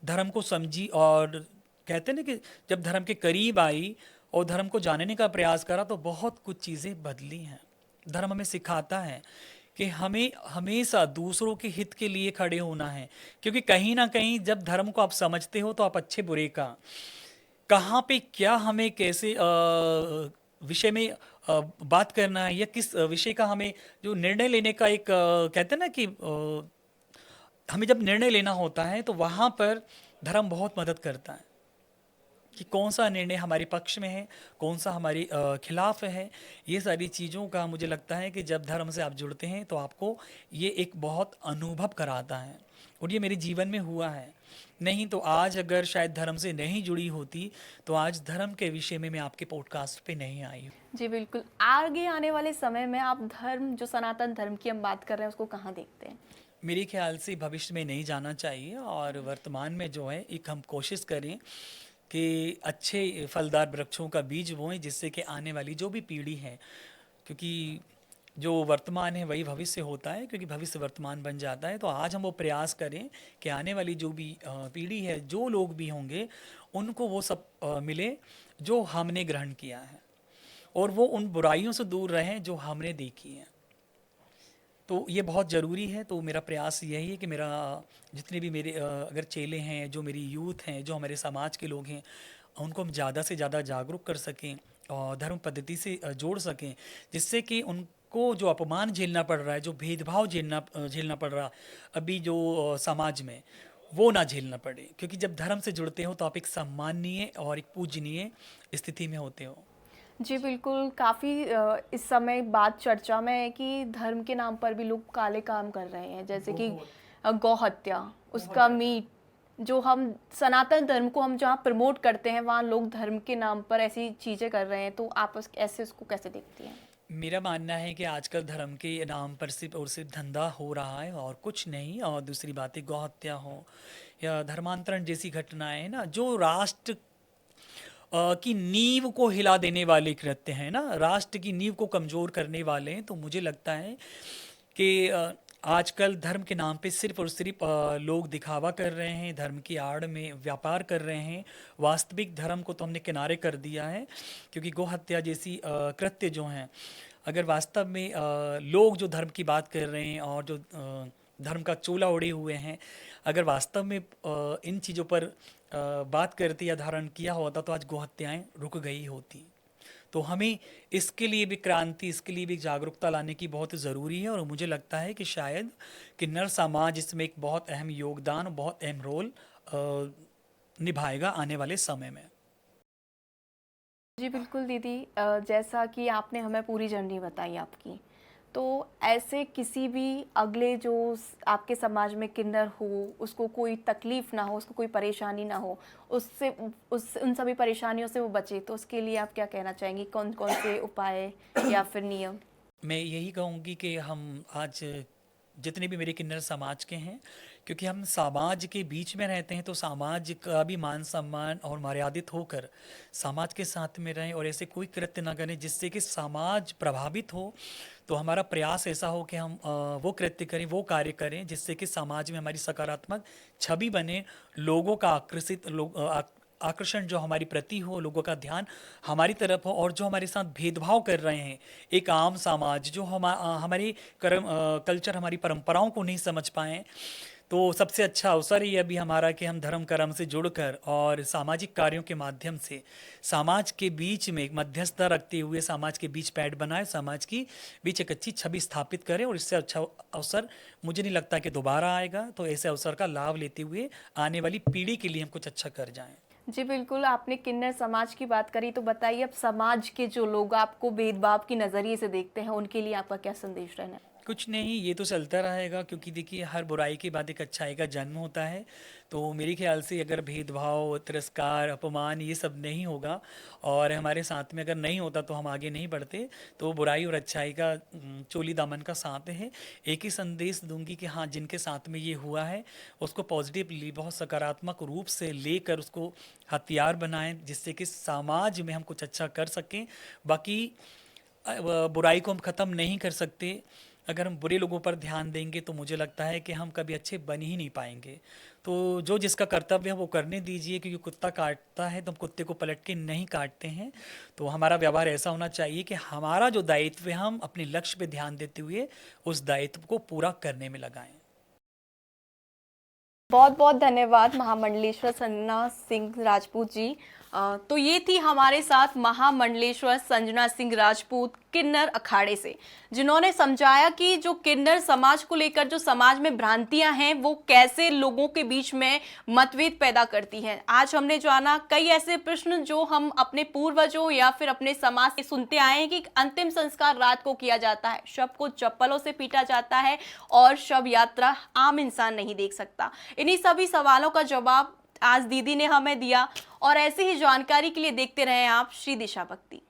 धर्म को समझी और कहते हैं ना कि जब धर्म के करीब आई और धर्म को जानने का प्रयास करा, तो बहुत कुछ चीज़ें बदली हैं। धर्म हमें सिखाता है कि हमें हमेशा दूसरों के हित के लिए खड़े होना है, क्योंकि कहीं ना कहीं जब धर्म को आप समझते हो तो आप अच्छे बुरे का कहाँ पे क्या हमें कैसे विषय में बात करना है, या किस विषय का हमें जो निर्णय लेने का एक कहते हैं ना कि हमें जब निर्णय लेना होता है तो वहाँ पर धर्म बहुत मदद करता है कि कौन सा निर्णय हमारे पक्ष में है, कौन सा हमारे खिलाफ है। ये सारी चीज़ों का मुझे लगता है कि जब धर्म से आप जुड़ते हैं तो आपको ये एक बहुत अनुभव कराता है, और ये मेरे जीवन में हुआ है। नहीं तो आज अगर शायद धर्म से नहीं जुड़ी होती तो आज धर्म के विषय में मैं आपके पॉडकास्ट पे नहीं आई हूँ। जी बिल्कुल, आगे आने वाले समय में आप धर्म जो सनातन धर्म की हम बात कर रहे हैं उसको कहाँ देखते हैं। मेरे ख्याल से भविष्य में नहीं जाना चाहिए, और वर्तमान में जो है एक हम कोशिश करें कि अच्छे फलदार वृक्षों का बीज बोएं, जिससे कि आने वाली जो भी पीढ़ी है, क्योंकि जो वर्तमान है वही भविष्य होता है, क्योंकि भविष्य वर्तमान बन जाता है। तो आज हम वो प्रयास करें कि आने वाली जो भी पीढ़ी है, जो लोग भी होंगे, उनको वो सब मिले जो हमने ग्रहण किया है, और वो उन बुराइयों से दूर रहें जो हमने देखी हैं। तो ये बहुत ज़रूरी है। तो मेरा प्रयास यही है कि मेरा जितने भी मेरे अगर चेले हैं, जो मेरी यूथ हैं, जो हमारे समाज के लोग हैं, उनको हम ज़्यादा से ज़्यादा जागरूक कर सकें और धर्म पद्धति से जोड़ सकें, जिससे कि उनको जो अपमान झेलना पड़ रहा है, जो भेदभाव झेलना पड़ रहा अभी जो समाज में, वो ना झेलना पड़े। क्योंकि जब धर्म से जुड़ते हो तो आप एक सम्माननीय और एक पूजनीय स्थिति में होते हो। जी बिल्कुल, काफ़ी इस समय बात चर्चा में है कि धर्म के नाम पर भी लोग काले काम कर रहे हैं, जैसे कि बहुत गौ हत्या, बहुत उसका ज़्यादा। मीट, जो हम सनातन धर्म को हम जहाँ प्रमोट करते हैं वहाँ लोग धर्म के नाम पर ऐसी चीज़ें कर रहे हैं, तो आप ऐसे उसको कैसे देखती हैं? मेरा मानना है कि आजकल धर्म के नाम पर सिर्फ और सिर्फ धंधा हो रहा है और कुछ नहीं। और दूसरी बात है, गौ हत्या हो या धर्मांतरण जैसी घटनाएं ना, जो राष्ट्र की नींव को हिला देने वाले कृत्य हैं ना, राष्ट्र की नींव को कमज़ोर करने वाले हैं। तो मुझे लगता है कि आजकल धर्म के नाम पे सिर्फ और सिर्फ लोग दिखावा कर रहे हैं, धर्म की आड़ में व्यापार कर रहे हैं। वास्तविक धर्म को तो हमने किनारे कर दिया है, क्योंकि गौ हत्या जैसी कृत्य जो हैं, अगर वास्तव में लोग जो धर्म की बात कर रहे हैं और जो धर्म का चोला ओढ़े हुए हैं, अगर वास्तव में इन चीज़ों पर बात करते या धारण किया होता तो आज गौ हत्याएं रुक गई होती। तो हमें इसके लिए भी क्रांति, इसके लिए भी जागरूकता लाने की बहुत ज़रूरी है। और मुझे लगता है कि शायद किन्नर समाज इसमें एक बहुत अहम योगदान, बहुत अहम रोल निभाएगा आने वाले समय में। जी बिल्कुल दीदी, जैसा कि आपने हमें पूरी जर्नी बताई आपकी, तो ऐसे किसी भी अगले जो आपके समाज में किन्नर हो, उसको कोई तकलीफ ना हो, उसको कोई परेशानी ना हो, उससे उन सभी परेशानियों से वो बचे, तो उसके लिए आप क्या कहना चाहेंगी? कौन कौन से उपाय या फिर नियम? मैं यही कहूँगी कि हम आज जितने भी मेरे किन्नर समाज के हैं, क्योंकि हम समाज के बीच में रहते हैं, तो समाज का भी मान सम्मान और मर्यादित होकर समाज के साथ में रहें और ऐसे कोई कृत्य ना करें जिससे कि समाज प्रभावित हो। तो हमारा प्रयास ऐसा हो कि हम वो कृत्य करें, वो कार्य करें जिससे कि समाज में हमारी सकारात्मक छवि बने, लोगों का आकर्षण जो हमारी प्रति हो, लोगों का ध्यान हमारी तरफ हो। और जो हमारे साथ भेदभाव कर रहे हैं, एक आम समाज जो हमारे कल्चर, हमारी परंपराओं को नहीं समझ पाए, तो सबसे अच्छा अवसर ये अभी हमारा कि हम धर्म कर्म से जुड़कर और सामाजिक कार्यों के माध्यम से समाज के बीच में एक मध्यस्थता रखते हुए समाज के बीच पैठ बनाए, समाज की बीच एक अच्छी छवि स्थापित करें। और इससे अच्छा अवसर मुझे नहीं लगता कि दोबारा आएगा। तो ऐसे अवसर का लाभ लेते हुए आने वाली पीढ़ी के लिए हम कुछ अच्छा कर जाएं। जी बिल्कुल, आपने किन्नर समाज की बात करी, तो बताइए अब समाज के जो लोग आपको भेदभाव की नज़रिए से देखते हैं, उनके लिए आपका क्या संदेश रहना है? कुछ नहीं, ये तो चलता रहेगा, क्योंकि देखिए हर बुराई के बाद एक अच्छाई का जन्म होता है। तो मेरे ख्याल से अगर भेदभाव, तिरस्कार, अपमान ये सब नहीं होगा और हमारे साथ में अगर नहीं होता तो हम आगे नहीं बढ़ते। तो बुराई और अच्छाई का चोली दामन का साथ है। एक ही संदेश दूंगी कि हाँ, जिनके साथ में ये हुआ है उसको पॉजिटिवली, बहुत सकारात्मक रूप से लेकर उसको हथियार बनाएं, जिससे कि समाज में हम कुछ अच्छा कर सकें। बाकी बुराई को हम ख़त्म नहीं कर सकते। अगर हम बुरे लोगों पर ध्यान देंगे तो मुझे लगता है कि हम कभी अच्छे बन ही नहीं पाएंगे। तो जो जिसका कर्तव्य है वो करने दीजिए, क्योंकि कुत्ता काटता है तो हम कुत्ते को पलट के नहीं काटते हैं। तो हमारा व्यवहार ऐसा होना चाहिए कि हमारा जो दायित्व है हम अपने लक्ष्य पे ध्यान देते हुए उस दायित्व को पूरा करने में लगाएं। बहुत बहुत धन्यवाद महामंडलेश्वर संजना सिंह राजपूत जी। तो ये थी हमारे साथ महामंडलेश्वर संजना सिंह राजपूत किन्नर अखाड़े से, जिन्होंने समझाया कि जो किन्नर समाज को लेकर जो समाज में भ्रांतियां हैं वो कैसे लोगों के बीच में मतभेद पैदा करती हैं। आज हमने जाना कई ऐसे प्रश्न जो हम अपने पूर्वजों या फिर अपने समाज से सुनते आए हैं कि अंतिम संस्कार रात को किया जाता है, शव को चप्पलों से पीटा जाता है और शव यात्रा आम इंसान नहीं देख सकता। इन्हीं सभी सवालों का जवाब आज दीदी ने हमें दिया। और ऐसी ही जानकारी के लिए देखते रहें आप श्री दिशा भक्ति।